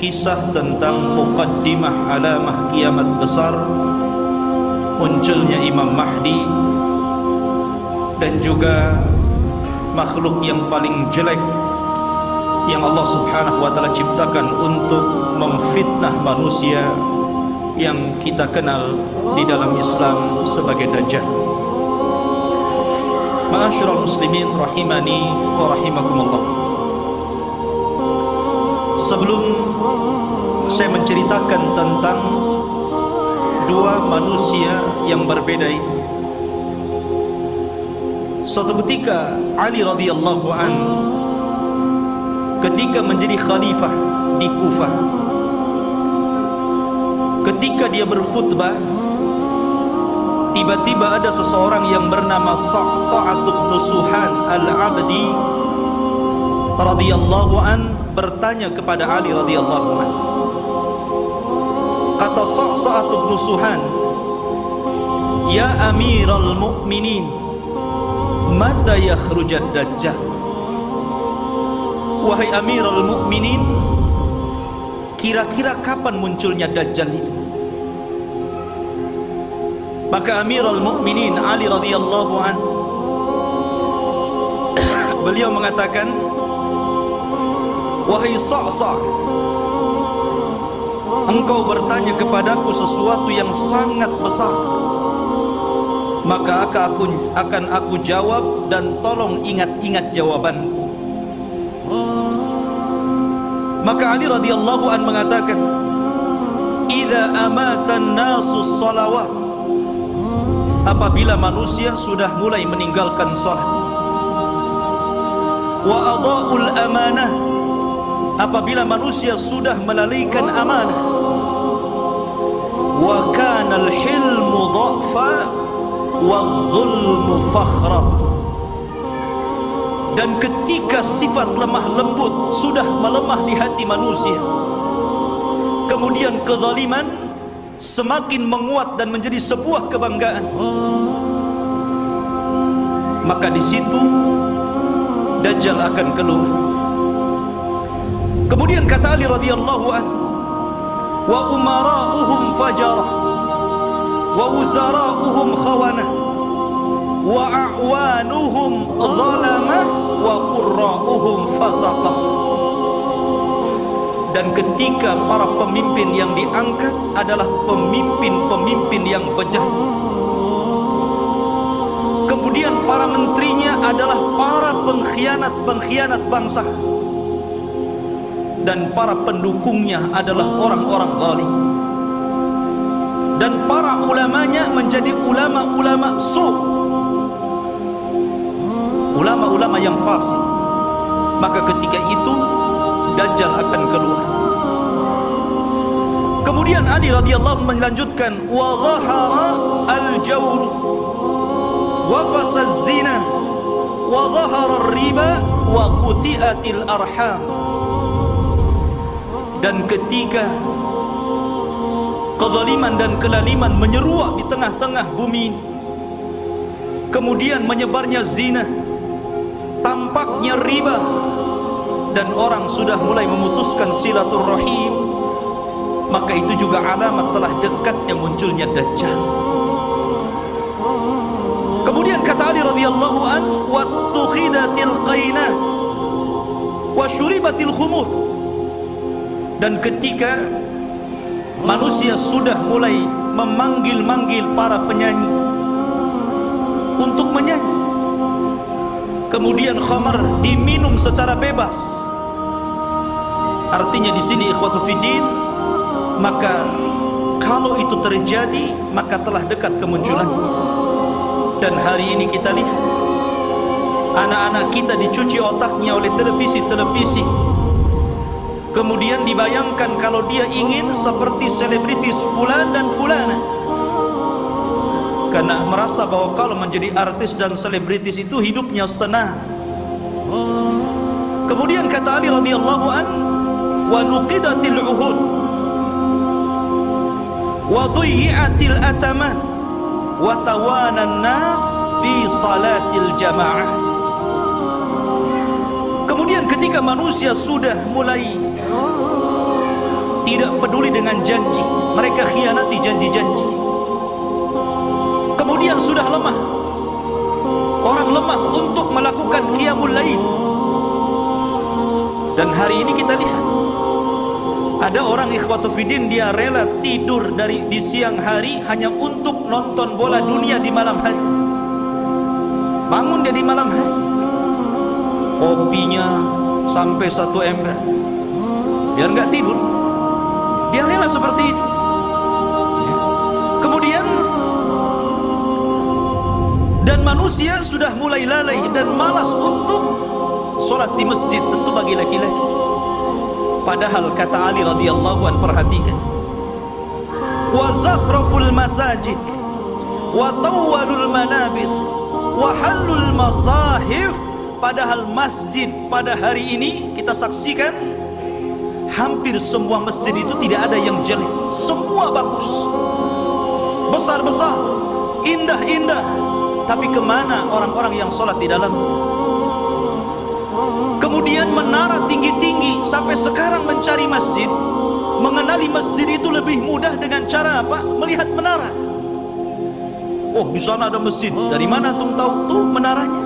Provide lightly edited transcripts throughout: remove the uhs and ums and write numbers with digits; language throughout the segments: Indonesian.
kisah tentang muqaddimah alamah kiamat besar, munculnya Imam Mahdi, dan juga makhluk yang paling jelek yang Allah Subhanahu wa taala ciptakan untuk memfitnah manusia, yang kita kenal di dalam Islam sebagai Dajjal. Ma'asyiral muslimin rahimani wa rahimakumullah. Sebelum saya menceritakan tentang dua manusia yang berbeda ini, suatu ketika Ali radhiyallahu an ketika menjadi khalifah di Kufah, ketika dia berkhutbah, tiba-tiba ada seseorang yang bernama Sa'ad bin Suhan al-Abdi radhiyallahu an bertanya kepada Ali radhiyallahu an. Kata Sa'ad bin Suhan, "Ya Amiral Mu'minin, mata yakhrujad Dajjal?" Wahai Amiral Mu'minin, kira-kira kapan munculnya Dajjal itu? Maka Amirul Mukminin Ali radhiyallahu an beliau mengatakan, "Wahai Sa'sa', engkau bertanya kepadaku sesuatu yang sangat besar, maka akan aku jawab, dan tolong ingat-ingat jawabanku." Maka Ali radhiyallahu an mengatakan, "Idza amata an-nasu shalawat," apabila manusia sudah mulai meninggalkan salat, "wa adha'ul amanah," apabila manusia sudah melalaikan amanah, "wa kana al-hilmu dha'fa wa dhulmu fakhra," dan ketika sifat lemah lembut sudah melemah di hati manusia, kemudian kezaliman semakin menguat dan menjadi sebuah kebanggaan, maka di situ Dajjal akan keluar. Kemudian kata Ali radhiyallahu an, "Wa umara'uhum fajarah, wa wuzara'uhum khawanah, wa a'wanuhum zalamah, wa qurra'uhum fasaqah." Dan ketika para pemimpin yang diangkat adalah pemimpin-pemimpin yang bejat, kemudian para menterinya adalah para pengkhianat-pengkhianat bangsa, dan para pendukungnya adalah orang-orang zalim, dan para ulamanya menjadi ulama-ulama su', ulama-ulama yang fasik. Maka ketika itu Dajjal akan keluar. Kemudian Ali radhiyallahu melanjutkan, "Wa dhahara al-jawr wa fasaz zina wa dhahara ar-riba wa quti'atil arham." Dan ketika kezaliman dan kelaliman menyeruak di tengah-tengah bumi ini, kemudian menyebarnya zina, tampaknya riba, dan orang sudah mulai memutuskan silaturrahim, maka itu juga alamat telah dekatnya munculnya Dajjal. Kemudian kata Ali radhiyallahu an, "Wattukhidatil qainat wa syuribatil khumur." Dan ketika manusia sudah mulai memanggil-manggil para penyanyi untuk menyanyi, kemudian khamar diminum secara bebas. Artinya di sini ikhwatu fiddin, maka kalau itu terjadi maka telah dekat kemunculannya. Dan hari ini kita lihat anak-anak kita dicuci otaknya oleh televisi-televisi. Kemudian dibayangkan kalau dia ingin seperti selebritis fulan dan fulana, karena merasa bahwa kalau menjadi artis dan selebritis itu hidupnya senang. Kemudian kata Ali radhiyallahu an, "Wa nuqidatil uhud wa dhuyyatil atamah wa tawana an-nas fi salatil jamaah." Kemudian ketika manusia sudah mulai tidak peduli dengan janji, mereka khianati janji-janji. Kemudian sudah lemah, orang lemah untuk melakukan qiyamul lail. Dan hari ini kita lihat ada orang ikhwatu fiddin, dia rela tidur di siang hari hanya untuk nonton bola dunia di malam hari. Bangun dia di malam hari, kopinya sampai 1 ember biar nggak tidur. Dia rela seperti itu. Kemudian dan manusia sudah mulai lalai dan malas untuk sholat di masjid, tentu bagi laki-laki. Padahal kata Ali radhiyallahu an, perhatikan, wa zakhraful masajid wa tawwalul manabir wa halul masahif. Padahal masjid pada hari ini kita saksikan hampir semua masjid itu tidak ada yang jelek, semua bagus, besar-besar, indah-indah. Tapi kemana orang-orang yang sholat di dalamnya? Kemudian menara tinggi-tinggi, sampai sekarang mencari masjid, mengenali masjid itu lebih mudah dengan cara apa? Melihat menara. Oh, di sana ada masjid. Dari mana antum tahu? Tuh menaranya.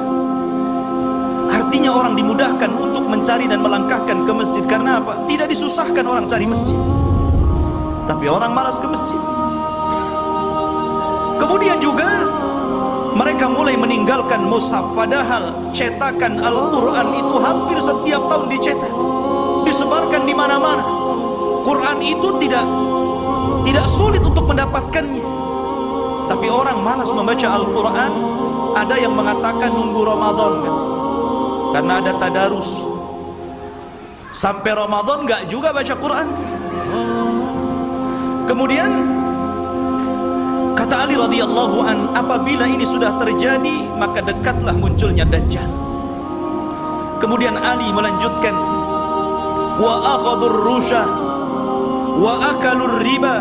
Artinya orang dimudahkan untuk mencari dan melangkahkan ke masjid. Karena apa? Tidak disusahkan orang cari masjid, tapi orang malas ke masjid. Kemudian juga mereka mulai meninggalkan mushaf, padahal cetakan Al-Quran itu hampir setiap tahun dicetak, disebarkan di mana-mana. Quran itu tidak sulit untuk mendapatkannya, tapi orang malas membaca Al-Quran. Ada yang mengatakan nunggu Ramadan, karena ada tadarus. Sampai Ramadan nggak juga baca Quran. Kemudian kata Ali radhiyallahu an, apabila ini sudah terjadi, maka dekatlah munculnya Dajjal. Kemudian Ali melanjutkan, wa akhadhur rusha wa akalur riba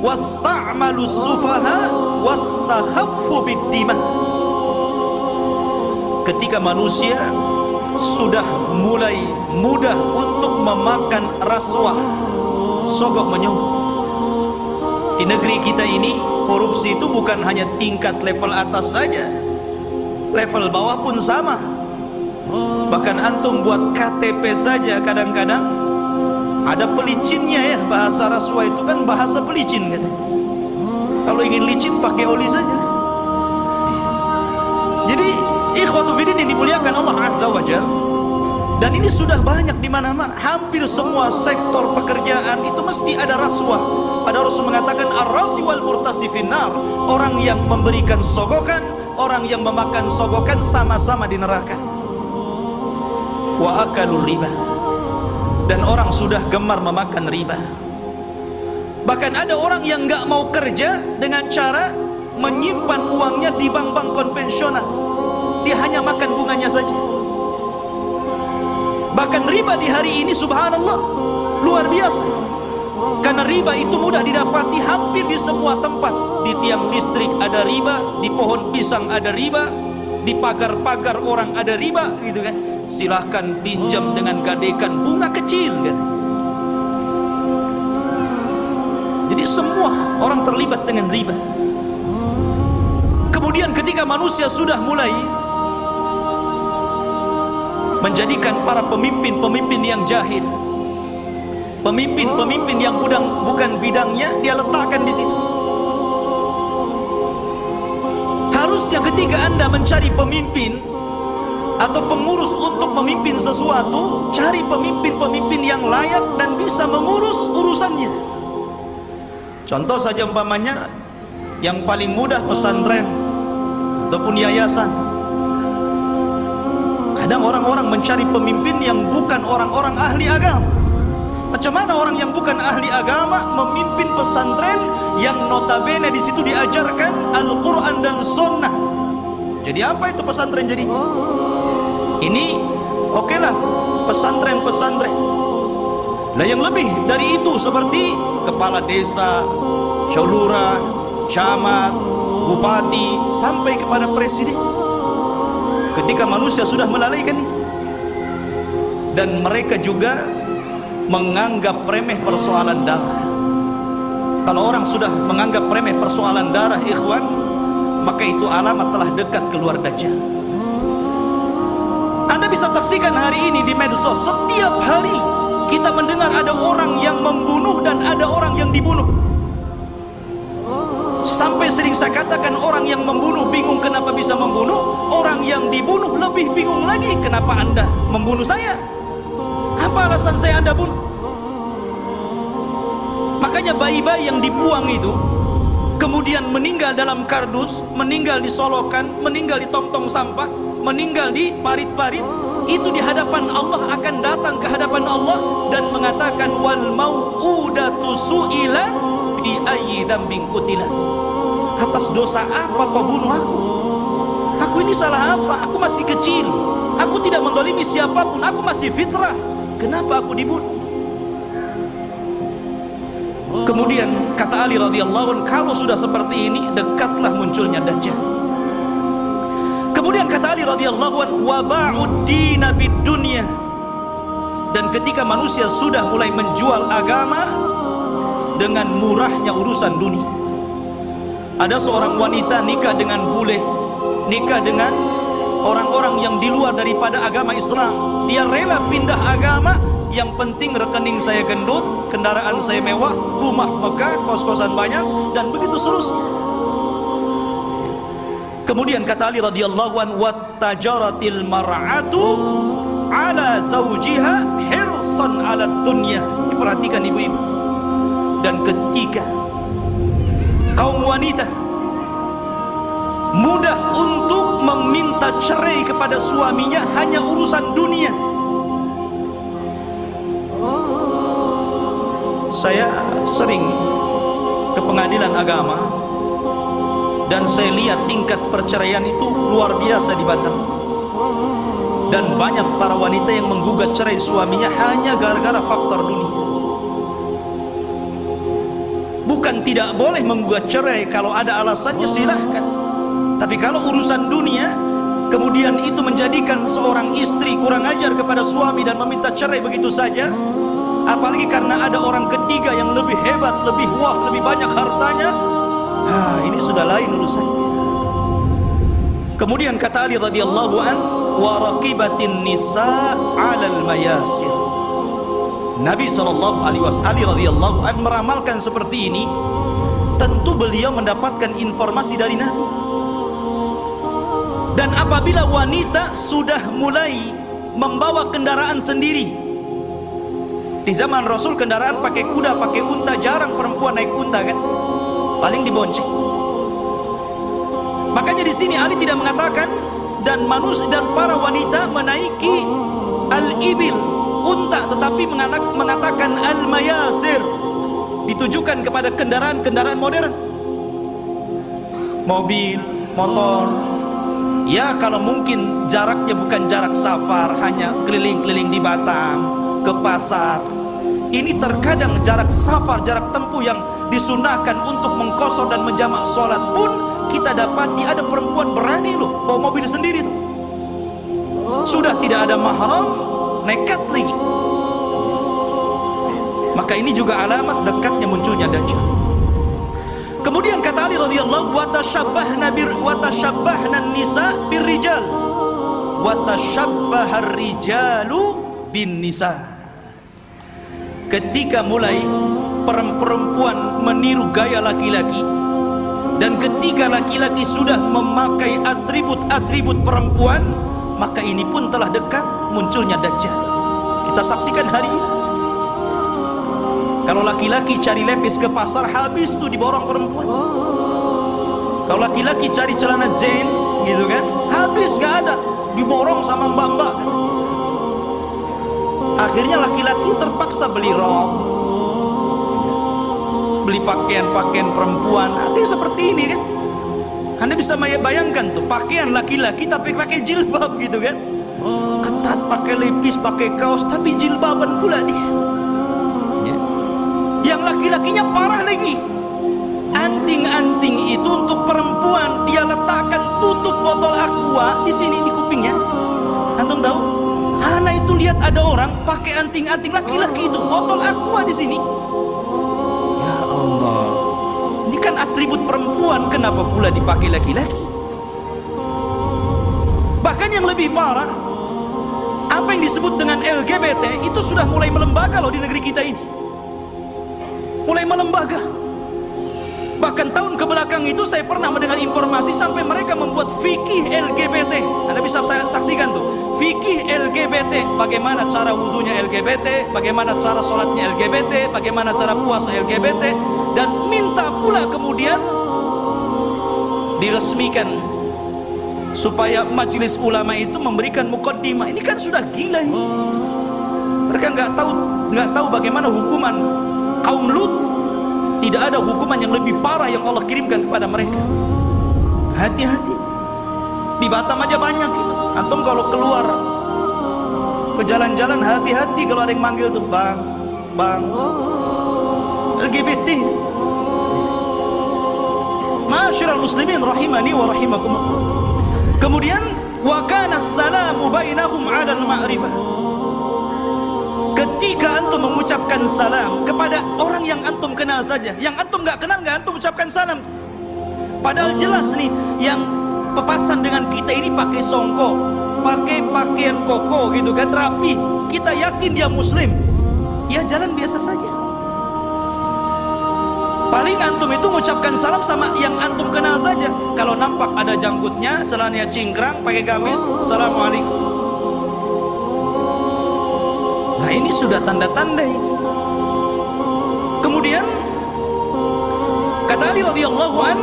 wasta'malu sufaha wastakhaffu bid-dima. Ketika manusia sudah mulai mudah untuk memakan rasuah, sogok menyogok. Di negeri kita ini korupsi itu bukan hanya tingkat level atas saja, level bawah pun sama. Bahkan antum buat KTP saja kadang-kadang ada pelicinnya ya. Bahasa rasuah itu kan bahasa pelicin katanya. Kalau ingin licin pakai oli saja. Jadi ikhwatu fiddin yang dimuliakan Allah Azza wa Jalla, dan ini sudah banyak di mana-mana. Hampir semua sektor pekerjaan itu mesti ada rasuah. Ada Rasul mengatakan ar-rasi wal murtasi finnar. Orang yang memberikan sogokan, orang yang memakan sogokan sama-sama di neraka. Wa akalur riba, dan orang sudah gemar memakan riba. Bahkan ada orang yang nggak mau kerja dengan cara menyimpan uangnya di bank-bank konvensional. Dia hanya makan bunganya saja. Bahkan riba di hari ini subhanallah luar biasa. Karena riba itu mudah didapati hampir di semua tempat. Di tiang listrik ada riba, di pohon pisang ada riba, di pagar-pagar orang ada riba, gitu kan. Silahkan pinjam dengan gadekan bunga kecil kan. Jadi semua orang terlibat dengan riba. Kemudian ketika manusia sudah mulai menjadikan para pemimpin-pemimpin yang jahil, pemimpin-pemimpin yang bukan bidangnya, dia letakkan di situ. Harusnya ketika Anda mencari pemimpin atau pengurus untuk memimpin sesuatu, cari pemimpin-pemimpin yang layak dan bisa mengurus urusannya. Contoh saja umpamanya yang paling mudah pesantren ataupun yayasan. Kadang orang-orang mencari pemimpin yang bukan orang-orang ahli agama. Macam mana orang yang bukan ahli agama memimpin pesantren yang notabene di situ diajarkan Al-Quran dan Sunnah? Jadi apa itu pesantren jadinya? Ini okelah pesantren-pesantren. Lah yang lebih dari itu seperti kepala desa, lurah, camat, bupati, sampai kepada presiden. Ketika manusia sudah melalaikan itu, dan mereka juga menganggap remeh persoalan darah. Kalau orang sudah menganggap remeh persoalan darah, ikhwan, maka itu alamat telah dekat keluar Dajjal. Anda bisa saksikan hari ini di medsos, setiap hari kita mendengar ada orang yang membunuh dan ada orang yang dibunuh. Sampai sering saya katakan, orang yang membunuh bingung kenapa bisa membunuh, orang yang dibunuh lebih bingung lagi, kenapa Anda membunuh saya? Apa alasan saya Anda bunuh? Makanya bayi-bayi yang dibuang itu kemudian meninggal dalam kardus, meninggal di solokan, meninggal di tong-tong sampah, meninggal di parit-parit, itu di hadapan Allah akan datang ke hadapan Allah dan mengatakan, wal mau'udatu su'ilat bi ayyi dzambin qutilat. Atas dosa apa kau bunuh aku? Aku ini salah apa? Aku masih kecil, aku tidak mendolimi siapapun, aku masih fitrah, kenapa aku dibunuh? Kemudian kata Ali radhiyallahu anhu, kalau sudah seperti ini, dekatlah munculnya Dajjal. Kemudian kata Ali radhiyallahu anhu, wa ba'ud dina bid dunya. Dan ketika manusia sudah mulai menjual agama dengan murahnya urusan dunia. Ada seorang wanita nikah dengan bule, nikah dengan orang-orang yang di luar daripada agama Islam. Dia rela pindah agama, yang penting rekening saya gendut, kendaraan saya mewah, rumah megah, kos-kosan banyak, dan begitu seterusnya. Kemudian kata Ali radhiyallahu anhu, wattajaratil mar'atu ala zawjiha hirsan ala dunya. Diperhatikan ibu-ibu. Dan ketika kaum wanita mudah untuk meminta cerai kepada suaminya hanya urusan dunia. Saya sering ke pengadilan agama dan saya lihat tingkat perceraian itu luar biasa di Batam. Dan banyak para wanita yang menggugat cerai suaminya hanya gara-gara faktor dunia. Bukan tidak boleh menggugat cerai, kalau ada alasannya silahkan. Tapi kalau urusan dunia, kemudian itu menjadikan seorang istri kurang ajar kepada suami dan meminta cerai begitu saja, apalagi karena ada orang ketiga yang lebih hebat, lebih wah, lebih banyak hartanya, ini sudah lain urusannya. Kemudian kata Ali radhiyallahu an, wa raqibatin nisa 'alal mayasir. Nabi sallallahu alaihi wasallam Ali radhiyallahu an meramalkan seperti ini. Tentu beliau mendapatkan informasi dari Nabi. Dan apabila wanita sudah mulai membawa kendaraan sendiri, di zaman Rasul kendaraan pakai kuda, pakai unta, jarang perempuan naik unta kan, paling dibonceng. Makanya di sini Ali tidak mengatakan dan manusia dan para wanita menaiki al-ibil, unta, tetapi mengatakan al-mayasir, ditujukan kepada kendaraan-kendaraan modern, mobil, motor. Ya kalau mungkin jaraknya bukan jarak safar, hanya keliling-keliling di Batam, ke pasar. Ini terkadang jarak safar, jarak tempuh yang disunahkan untuk mengqashar dan menjamak sholat pun kita dapati ada perempuan berani loh bawa mobil sendiri tuh. Sudah tidak ada mahram, nekat lagi. Maka ini juga alamat dekatnya munculnya Dajjal. Kemudian kata Ali radhiyallahu wa tashabbahna nisa birrijal wa tashabbahar rijalu bin nisa. Ketika mulai perempuan meniru gaya laki-laki, dan ketika laki-laki sudah memakai atribut-atribut perempuan, maka ini pun telah dekat munculnya Dajjal. Kita saksikan hari ini. Kalau laki-laki cari levis ke pasar, habis tuh diborong perempuan. Kalau laki-laki cari celana jeans gitu kan, habis, gak ada, diborong sama mbak-mbak. Akhirnya laki-laki terpaksa beli rok, beli pakaian-pakaian perempuan. Artinya seperti ini kan. Anda bisa bayangkan tuh, pakaian laki-laki tapi pakai jilbab gitu kan, ketat, pakai lepis, pakai kaos, tapi jilbaban pula dia. Yang laki-lakinya parah lagi, anting-anting itu untuk perempuan dia letakkan tutup botol aqua di sini di kupingnya. Antum tahu? Anak itu lihat ada orang pakai anting-anting laki-laki itu, botol aqua di sini. Ya Allah, ini kan atribut perempuan, kenapa pula dipakai laki-laki? Bahkan yang lebih parah, apa yang disebut dengan LGBT itu sudah mulai melembaga loh di negeri kita ini. Mulai melembaga. Bahkan tahun kebelakang itu saya pernah mendengar informasi sampai mereka membuat fikih LGBT. Anda bisa saya saksikan tuh, fikih LGBT, bagaimana cara wudunya LGBT, bagaimana cara sholatnya LGBT, bagaimana cara puasa LGBT, dan minta pula kemudian diresmikan supaya majelis ulama itu memberikan mukaddimah. Ini kan sudah gila ini. Mereka nggak tahu bagaimana hukuman kaum Lut. Tidak ada hukuman yang lebih parah yang Allah kirimkan kepada mereka. Hati-hati. Di Batam aja banyak itu. Antum kalau keluar ke jalan-jalan, hati-hati kalau ada yang manggil tuh, bang LGBT. Ma'asyiral muslimin rahimani wa rahimakumullah. Kemudian wa kana as-salamu bainahum 'ala al-ma'rifah. Ketika antum mengucapkan salam kepada orang yang antum kenal saja, yang antum nggak kenal nggak antum ucapkan salam. Padahal jelas nih yang pepasan dengan kita ini pakai songkok, pakai pakaian koko gitu kan, rapi. Kita yakin dia muslim, ya jalan biasa saja. Paling antum itu mengucapkan salam sama yang antum kenal saja. Kalau nampak ada janggutnya, celananya cingkrang, pakai gamis, assalamualaikum. Nah ini sudah tanda-tanda ini. Kemudian kata Ali radhiyallahu an,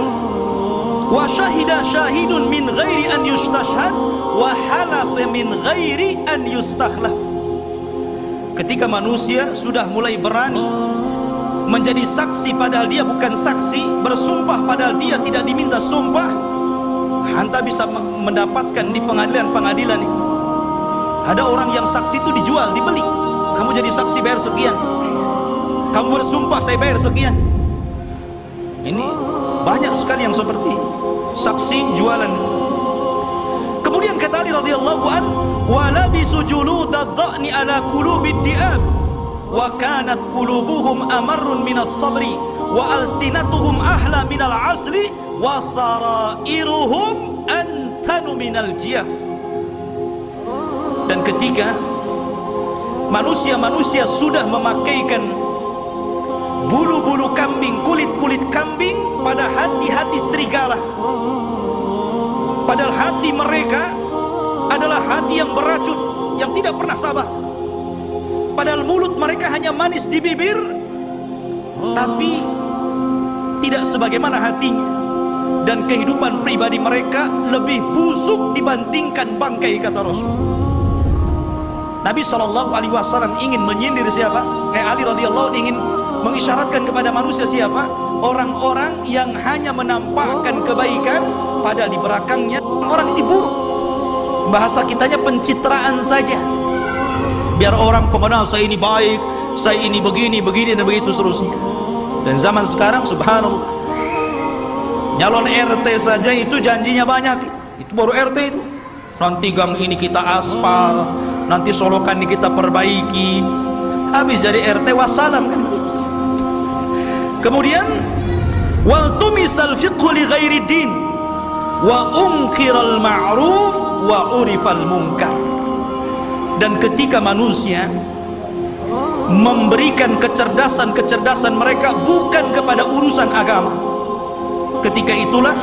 wa syahida syahidun min ghairi an yustashhad wa halafa min ghairi an yustakhlaf. Ketika manusia sudah mulai berani menjadi saksi padahal dia bukan saksi, bersumpah padahal dia tidak diminta sumpah, anda bisa mendapatkan di pengadilan-pengadilan ini. Ada orang yang saksi itu dijual, dibeli. Kamu jadi saksi bayar sekian, kamu bersumpah saya bayar sekian. Ini banyak sekali yang seperti ini, saksi jualan. Kemudian kata Ali radhiyallahu an, wa labisu juludadh-dha'ni ala qulubid di'ab wa kanat qulubuhum amarrun minas sabri wa alsinatuhum ahla minal asli wa sarairuhum antanu minal jiyaf. Dan ketika manusia-manusia sudah memakaikan bulu-bulu kambing, kulit-kulit kambing pada hati-hati serigala, padahal hati mereka adalah hati yang beracun, yang tidak pernah sabar. Padahal mulut mereka hanya manis di bibir, tapi tidak sebagaimana hatinya. Dan kehidupan pribadi mereka lebih busuk dibandingkan bangkai, kata Rasul. Nabi SAW ingin menyindir siapa? Ali radhiyallahu ingin mengisyaratkan kepada manusia siapa? Orang-orang yang hanya menampakkan kebaikan padahal di belakangnya orang ini buruk. Bahasa kitanya pencitraan saja, biar orang pengenal saya ini baik, saya ini begini dan begitu seterusnya. Dan zaman sekarang subhanallah, nyalon RT saja itu janjinya banyak. Itu baru RT itu. Nanti gang ini kita aspal, nanti solokan ini kita perbaiki. Habis jadi RT wassalam kan begitu. Kemudian wal tumisal fiqhu li ghairi din wa unkiral ma'ruf wa urifal munkar. Dan ketika manusia memberikan kecerdasan mereka bukan kepada urusan agama, ketika itulah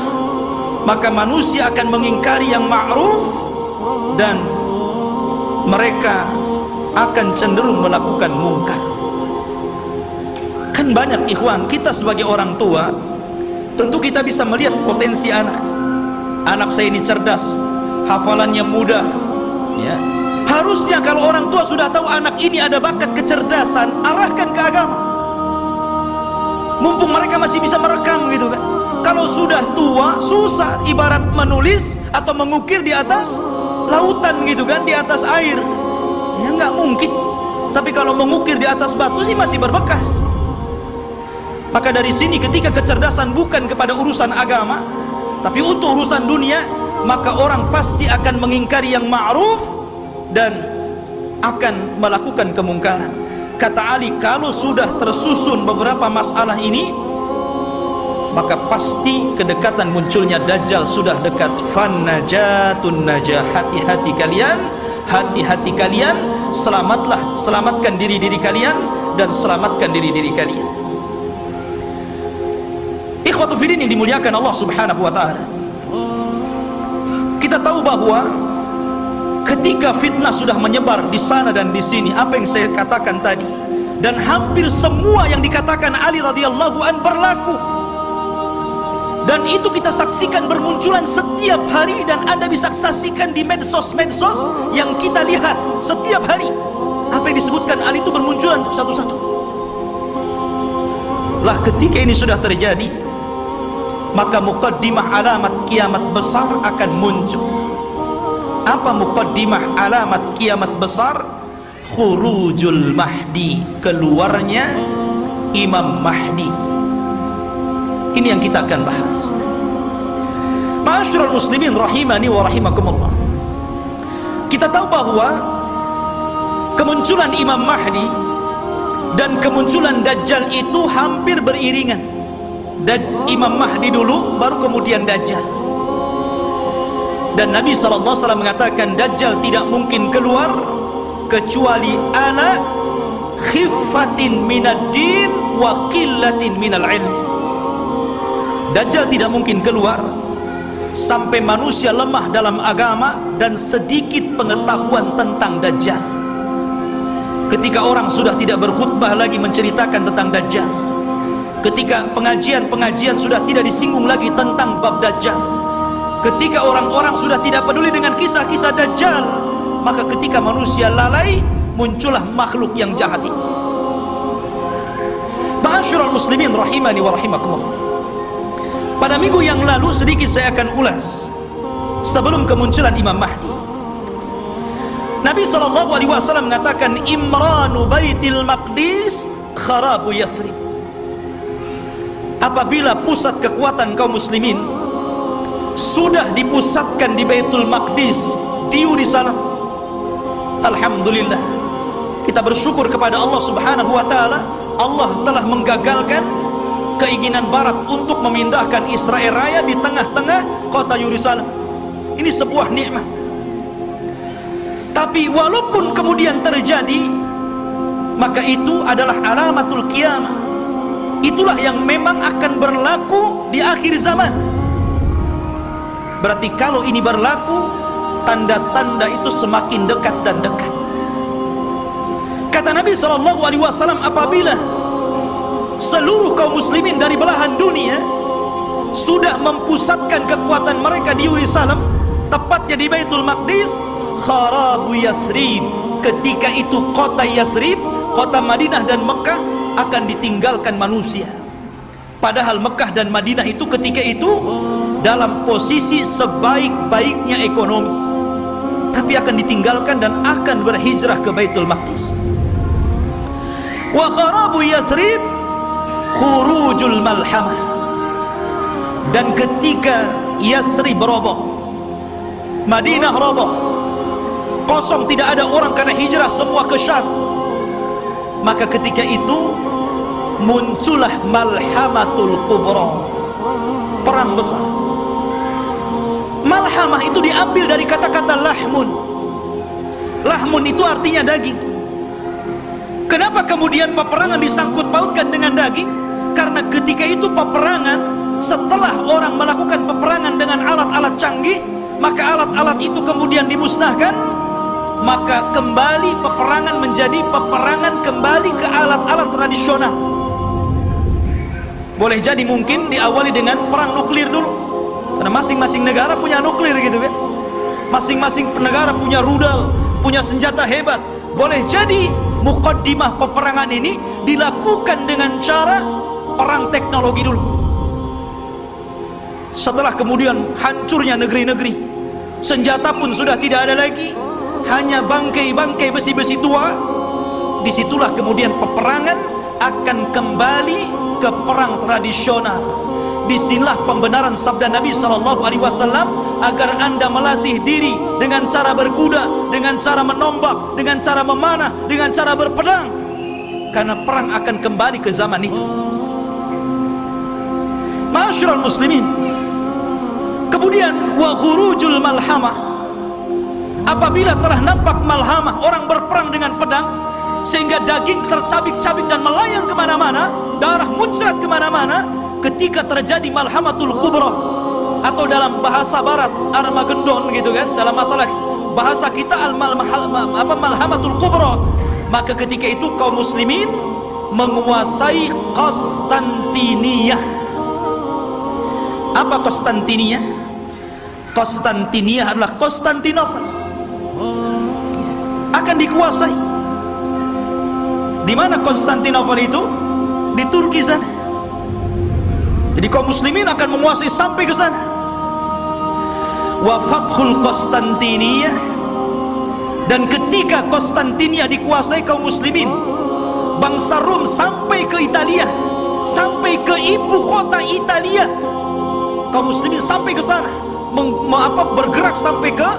maka manusia akan mengingkari yang ma'ruf dan mereka akan cenderung melakukan mungkar. Kan banyak ikhwan, kita sebagai orang tua tentu kita bisa melihat potensi anak. Anak saya ini cerdas, hafalannya mudah, ya. Harusnya kalau orang tua sudah tahu anak ini ada bakat kecerdasan, arahkan ke agama. Mumpung mereka masih bisa merekam gitu kan. Kalau sudah tua, susah, ibarat menulis atau mengukir di atas lautan gitu kan, di atas air. Ya nggak mungkin. Tapi kalau mengukir di atas batu sih masih berbekas. Maka dari sini ketika kecerdasan bukan kepada urusan agama, tapi untuk urusan dunia, maka orang pasti akan mengingkari yang ma'ruf dan akan melakukan kemungkaran. Kata Ali, kalau sudah tersusun beberapa masalah ini, maka pasti kedekatan munculnya Dajjal sudah dekat. Fannajatun najah, hati-hati kalian, hati-hati kalian, selamatlah, selamatkan diri-diri kalian dan selamatkan diri-diri kalian. Ikhwatu fiddin yang dimuliakan Allah Subhanahu wa taala. Kita tahu bahwa ketika fitnah sudah menyebar di sana dan di sini, apa yang saya katakan tadi, dan hampir semua yang dikatakan Ali radhiyallahu an berlaku. Dan itu kita saksikan bermunculan setiap hari, dan Anda bisa saksikan di medsos-medsos yang kita lihat setiap hari. Apa yang disebutkan Ali itu bermunculan satu-satu. Lah ketika ini sudah terjadi, maka muqaddimah alamat kiamat besar akan muncul. Apa muqaddimah alamat kiamat besar? Khurujul Mahdi, keluarnya Imam Mahdi. Ini yang kita akan bahas. Ma'asyiral muslimin rahimani wa rahimakumullah. Kita tahu bahwa kemunculan Imam Mahdi dan kemunculan Dajjal itu hampir beriringan. Imam Mahdi dulu, baru kemudian Dajjal. Dan Nabi SAW mengatakan Dajjal tidak mungkin keluar kecuali ala khiffatin minad din wa qillatin minal ilmi. Dajjal tidak mungkin keluar sampai manusia lemah dalam agama dan sedikit pengetahuan tentang Dajjal. Ketika orang sudah tidak berkhutbah lagi menceritakan tentang Dajjal, ketika pengajian-pengajian sudah tidak disinggung lagi tentang bab Dajjal, ketika orang-orang sudah tidak peduli dengan kisah-kisah Dajjal, maka ketika manusia lalai, muncullah makhluk yang jahat ini. Ma'asyiral muslimin rahimani wa rahimakumullah. Pada minggu yang lalu sedikit saya akan ulas sebelum kemunculan Imam Mahdi. Nabi SAW mengatakan Imranu Baitil Maqdis kharabu Yathrib. Apabila pusat kekuatan kaum muslimin sudah dipusatkan di Baitul Maqdis, di Yerusalem, alhamdulillah, kita bersyukur kepada Allah Subhanahu wa taala. Allah telah menggagalkan keinginan barat untuk memindahkan Israel Raya di tengah-tengah kota Yerusalem. Ini sebuah nikmat. Tapi walaupun kemudian terjadi, maka itu adalah alamatul qiyamah. Itulah yang memang akan berlaku di akhir zaman. Berarti kalau ini berlaku, tanda-tanda itu semakin dekat dan dekat. Kata Nabi SAW, apabila seluruh kaum muslimin dari belahan dunia sudah mempusatkan kekuatan mereka di Yerusalem, tepatnya di Baitul Maqdis, kharabu Yathrib, ketika itu kota Yathrib, kota Madinah dan Mekah akan ditinggalkan manusia. Padahal Mekah dan Madinah itu ketika itu dalam posisi sebaik-baiknya ekonomi, tapi akan ditinggalkan dan akan berhijrah ke Baitul Maqdis. Wa kharabu Yathrib khurujul malhamah, dan ketika Yathrib roboh, Madinah roboh, kosong, tidak ada orang karena hijrah semua ke Syam, maka ketika itu muncullah malhamatul kubra, perang besar. Malhamah itu diambil dari kata-kata lahmun. Lahmun itu artinya daging. Kenapa kemudian peperangan disangkut pautkan dengan daging? Karena ketika itu peperangan, setelah orang melakukan peperangan dengan alat-alat canggih, maka alat-alat itu kemudian dimusnahkan, maka kembali peperangan menjadi peperangan kembali ke alat-alat tradisional. Boleh jadi mungkin diawali dengan perang nuklir dulu, karena masing-masing negara punya nuklir gitu kan, masing-masing negara punya rudal, punya senjata hebat. Boleh jadi muqaddimah peperangan ini dilakukan dengan cara perang teknologi dulu. Setelah kemudian hancurnya negeri-negeri, senjata pun sudah tidak ada lagi, hanya bangkai-bangkai besi-besi tua. Disitulah kemudian peperangan akan kembali ke perang tradisional, disinilah pembenaran sabda Nabi SAW agar anda melatih diri dengan cara berkuda, dengan cara menombak, dengan cara memanah, dengan cara berpedang, karena perang akan kembali ke zaman itu. Ma'asyiral muslimin, kemudian wa khurujul malhamah, apabila telah nampak malhamah, orang berperang dengan pedang sehingga daging tercabik-cabik dan melayang kemana-mana, darah muncrat kemana-mana, ketika terjadi malhamatul kubra, atau dalam bahasa barat Armageddon gitu kan, dalam masalah bahasa kita malhamatul kubra, maka ketika itu kaum muslimin menguasai Konstantinia. Apa Konstantinia? Konstantinia adalah Konstantinopel, akan dikuasai. Di mana Konstantinopel itu? Di Turki sana. Jadi kaum muslimin akan menguasai sampai ke sana. Wa fathul Konstantinia, dan ketika Konstantinia dikuasai kaum muslimin, bangsa Rom sampai ke Italia, sampai ke ibu kota Italia, kaum muslimin sampai ke sana, bergerak sampai ke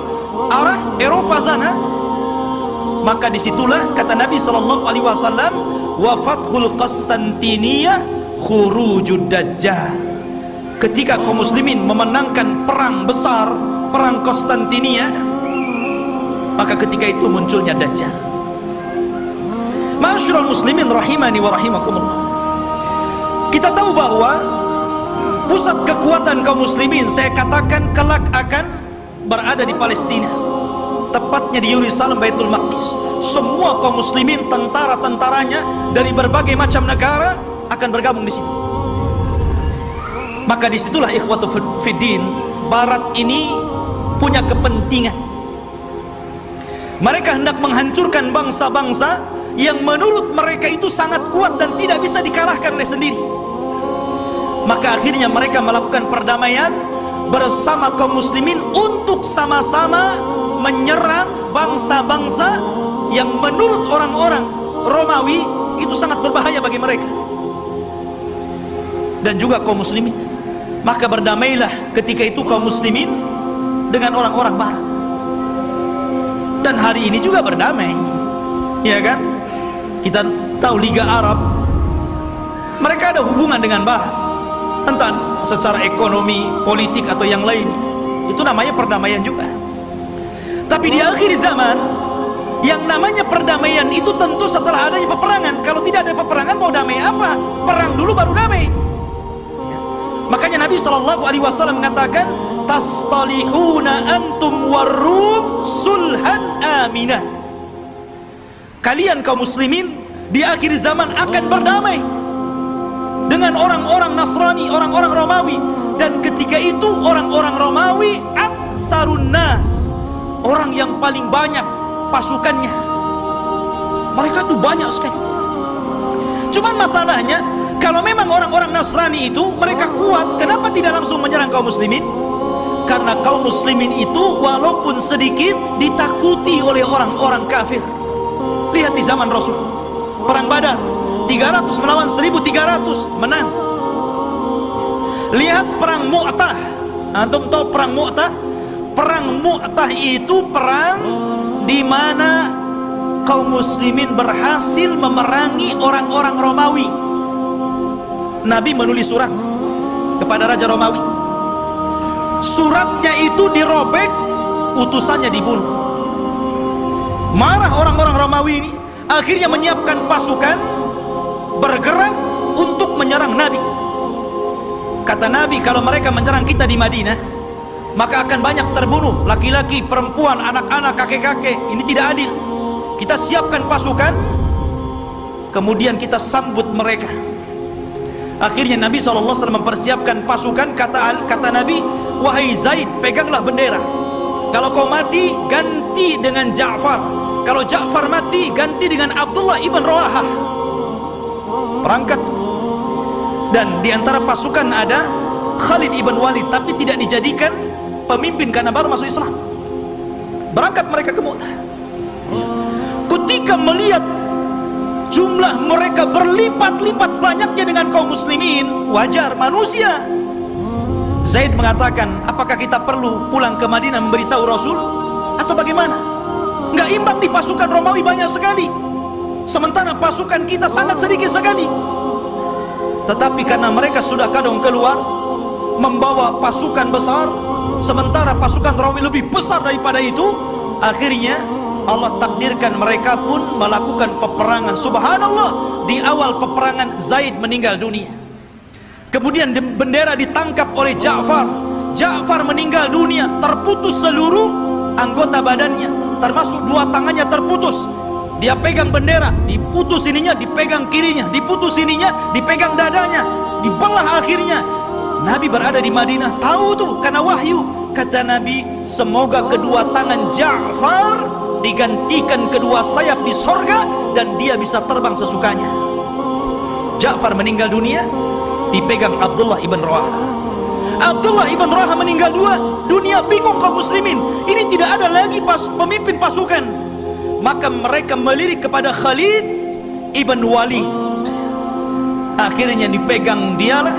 arah Eropa sana. Maka disitulah kata Nabi SAW, wa fathul Konstantinia khurujud dajjal. Ketika kaum muslimin memenangkan perang besar, perang Konstantinia, maka ketika itu munculnya dajjal. Ma'asyiral muslimin rahimani wa rahimakumullah, kita tahu bahwa pusat kekuatan kaum muslimin, saya katakan kelak akan berada di Palestina, tepatnya di Yerusalem, Baitul Maqdis. Semua kaum muslimin, tentara-tentaranya dari berbagai macam negara akan bergabung di situ. Maka disitulah ikhwatu fiddin, barat ini punya kepentingan. Mereka hendak menghancurkan bangsa-bangsa yang menurut mereka itu sangat kuat dan tidak bisa dikalahkan oleh sendiri. Maka akhirnya mereka melakukan perdamaian bersama kaum muslimin untuk sama-sama menyerang bangsa-bangsa yang menurut orang-orang Romawi itu sangat berbahaya bagi mereka dan juga kaum muslimin. Maka berdamailah ketika itu kaum muslimin dengan orang-orang barat, dan hari ini juga berdamai, ya kan? Kita tahu Liga Arab, mereka ada hubungan dengan barat, entah secara ekonomi, politik atau yang lain. Itu namanya perdamaian juga. Tapi di akhir zaman, yang namanya perdamaian itu tentu setelah adanya peperangan. Kalau tidak ada peperangan, mau damai apa? Perang dulu baru damai. Makanya Nabi SAW mengatakan, tastalihuna antum warum sulhan aminah. Kalian kaum muslimin di akhir zaman akan berdamai dengan orang-orang Nasrani, orang-orang Romawi. Dan ketika itu orang-orang Romawi aktsarun nas, orang yang paling banyak pasukannya. Mereka tuh banyak sekali. Cuman masalahnya, kalau memang orang-orang Nasrani itu mereka kuat, kenapa tidak langsung menyerang kaum muslimin? Karena kaum muslimin itu walaupun sedikit ditakuti oleh orang-orang kafir. Lihat di zaman Rasul, perang Badar 300 melawan 1300, menang. Lihat perang Mu'tah, antum tahu perang Mu'tah? Perang Mu'tah itu perang di mana kaum muslimin berhasil memerangi orang-orang Romawi. Nabi menulis surat kepada Raja Romawi. Suratnya itu dirobek, utusannya dibunuh. Marah orang-orang Romawi ini, akhirnya menyiapkan pasukan bergerak untuk menyerang Nabi. Kata Nabi, kalau mereka menyerang kita di Madinah, maka akan banyak terbunuh, laki-laki, perempuan, anak-anak, kakek-kakek. Ini tidak adil. Kita siapkan pasukan, kemudian kita sambut mereka. Akhirnya Nabi SAW mempersiapkan pasukan. Kata Nabi, wahai Zaid, peganglah bendera. Kalau kau mati, ganti dengan Ja'far. Kalau Ja'far mati, ganti dengan Abdullah ibn Rawahah. Perangkat. Dan diantara pasukan ada Khalid ibn Walid, tapi tidak dijadikan pemimpin karena baru masuk Islam. Berangkat mereka ke Mu'tah. Ketika melihat jumlah mereka berlipat-lipat banyaknya dengan kaum muslimin, wajar, manusia Zaid mengatakan, apakah kita perlu pulang ke Madinah memberitahu Rasul atau bagaimana? Nggak imbang di pasukan Romawi banyak sekali, sementara pasukan kita sangat sedikit sekali. Tetapi karena mereka sudah kadung keluar membawa pasukan besar, sementara pasukan Romawi lebih besar daripada itu, akhirnya Allah takdirkan mereka pun melakukan peperangan. Subhanallah, di awal peperangan Zaid meninggal dunia. Kemudian bendera ditangkap oleh Ja'far. Ja'far meninggal dunia, terputus seluruh anggota badannya, termasuk dua tangannya terputus. Dia pegang bendera, diputus ininya, dipegang kirinya, diputus ininya, dipegang dadanya, dibelah akhirnya. Nabi berada di Madinah, tahu tuh karena wahyu. Kata Nabi, semoga kedua tangan Ja'far digantikan kedua sayap di sorga dan dia bisa terbang sesukanya. Ja'far meninggal dunia, dipegang Abdullah ibn Rawaha. Abdullah ibn Rawaha meninggal dunia, bingung kaum muslimin, ini tidak ada lagi pemimpin pasukan. Maka mereka melirik kepada Khalid ibn Walid. Akhirnya dipegang dialah.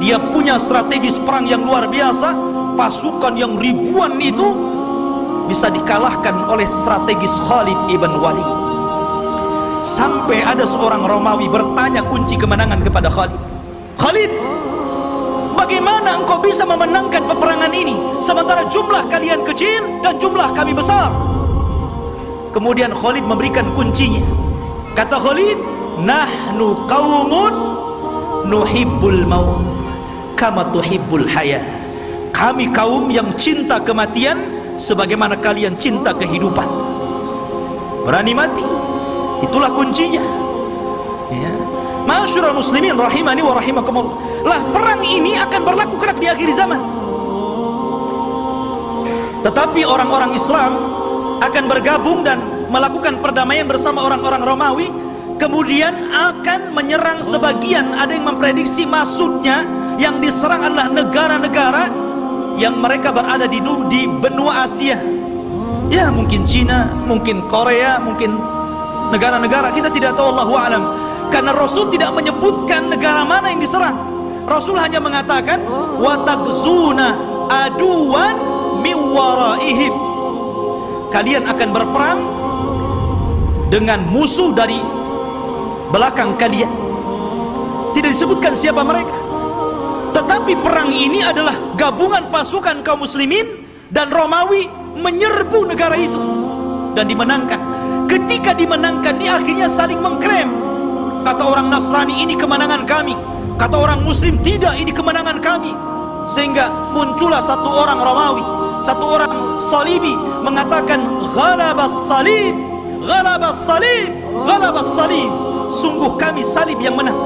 Dia punya strategis perang yang luar biasa. Pasukan yang ribuan itu bisa dikalahkan oleh strategis Khalid ibn Walid. Sampai ada seorang Romawi bertanya kunci kemenangan kepada Khalid. Khalid, bagaimana engkau bisa memenangkan peperangan ini sementara jumlah kalian kecil dan jumlah kami besar? Kemudian Khalid memberikan kuncinya. Kata Khalid, nahnu qaumun nuhibbul maut kama tuhibbul hayah. Kami kaum yang cinta kematian sebagaimana kalian cinta kehidupan. Berani mati, itulah kuncinya. Ya. Ma'asyiral muslimin rahimani wa rahimakumullah. Lah perang ini akan berlaku kelak di akhir zaman. Tetapi orang-orang Islam akan bergabung dan melakukan perdamaian bersama orang-orang Romawi, kemudian akan menyerang sebagian. Ada yang memprediksi maksudnya yang diserang adalah negara-negara yang mereka berada di benua Asia. Ya, mungkin Cina, mungkin Korea, mungkin negara-negara, kita tidak tahu, Allahu a'lam. Karena Rasul tidak menyebutkan negara mana yang diserang. Rasul hanya mengatakan wa tagzuna aduwan min waraihim. Kalian akan berperang dengan musuh dari belakang kalian. Tidak disebutkan siapa mereka. Tetapi perang ini adalah gabungan pasukan kaum muslimin dan Romawi menyerbu negara itu dan dimenangkan. Ketika dimenangkan ini akhirnya saling mengklaim. Kata orang Nasrani, ini kemenangan kami. Kata orang Muslim, tidak, ini kemenangan kami. Sehingga muncullah satu orang Romawi, satu orang Salibi mengatakan, ghalabas salib, ghalabas salib, ghalabas salib. Sungguh kami salib yang menang,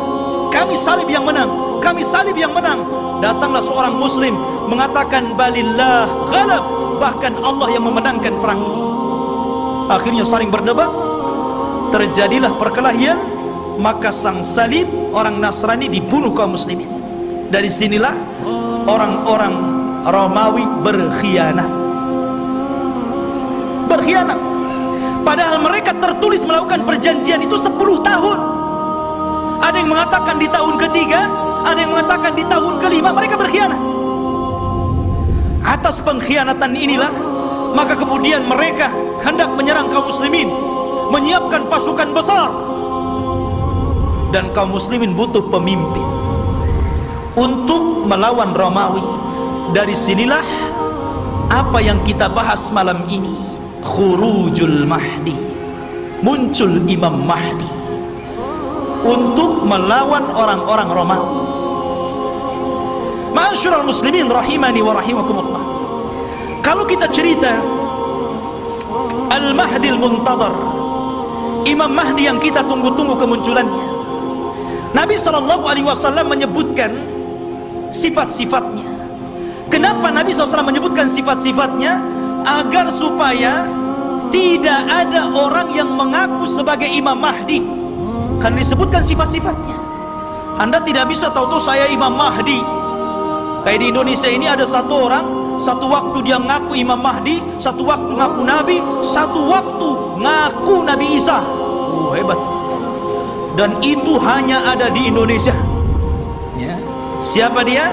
kami salib yang menang, kami salib yang menang. Datanglah seorang Muslim mengatakan, balillah ghalab, bahkan Allah yang memenangkan perang ini. Akhirnya saling berdebat, terjadilah perkelahian. Maka sang salib, orang Nasrani, dibunuh kaum muslimin. Dari sinilah orang-orang Romawi berkhianat. Berkhianat. Padahal mereka tertulis melakukan perjanjian itu 10 tahun. Ada yang mengatakan di tahun ketiga, ada yang mengatakan di tahun kelima. Mereka berkhianat. Atas pengkhianatan inilah, maka kemudian mereka hendak menyerang kaum muslimin, menyiapkan pasukan besar. Dan kaum muslimin butuh pemimpin untuk melawan Romawi. Dari sinilah apa yang kita bahas malam ini, khurujul mahdi, muncul Imam Mahdi untuk melawan orang-orang Romawi. Ma'asyiral muslimin rahimani wa rahimakumullah. Kalau kita cerita Al-Mahdi al-Muntadhar, Imam Mahdi yang kita tunggu-tunggu kemunculannya, Nabi SAW menyebutkan sifat-sifatnya. Kenapa Nabi SAW menyebutkan sifat-sifatnya? Agar supaya tidak ada orang yang mengaku sebagai Imam Mahdi, karena disebutkan sifat-sifatnya. Anda tidak bisa tahu-tahu saya Imam Mahdi. Kayak di Indonesia ini ada satu orang, satu waktu dia ngaku Imam Mahdi, satu waktu ngaku Nabi, satu waktu ngaku Nabi Isa. Hebat. Dan itu hanya ada di Indonesia. Ya. Siapa dia?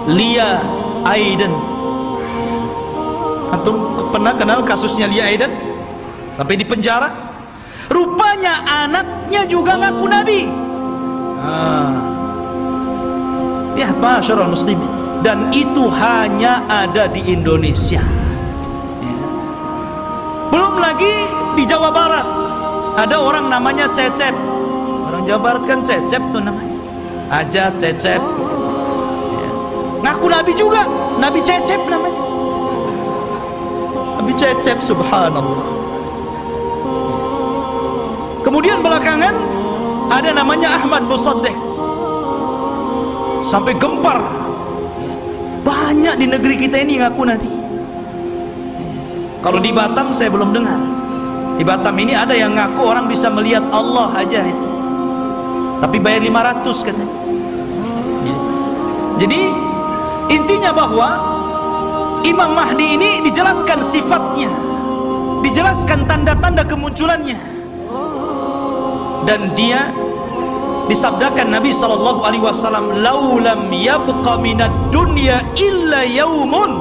Lia Aiden. Antum pernah kenal kasusnya Lia Aiden? Sampai di penjara. Rupanya anaknya juga ngaku nabi. Lihat masyarul muslimin. Dan itu hanya ada di Indonesia. Belum lagi di Jawa Barat ada orang namanya Cecep. Orang Jawa Barat kan Cecep tuh namanya. Aja Cecep. Ngaku nabi juga, Nabi Cecep namanya. Nabi Cecep, subhanallah. Kemudian belakangan ada namanya Ahmad Musaddiq. Sampai gempar. Banyak di negeri kita ini ngaku nabi. Kalau di Batam saya belum dengar. Di Batam ini ada yang ngaku orang bisa melihat Allah aja itu. Tapi bayar 500 katanya. Jadi intinya bahwa Imam Mahdi ini dijelaskan sifatnya, dijelaskan tanda-tanda kemunculannya, dan dia disabdakan Nabi SAW, laulam yabqa minad dunya illa yaumun,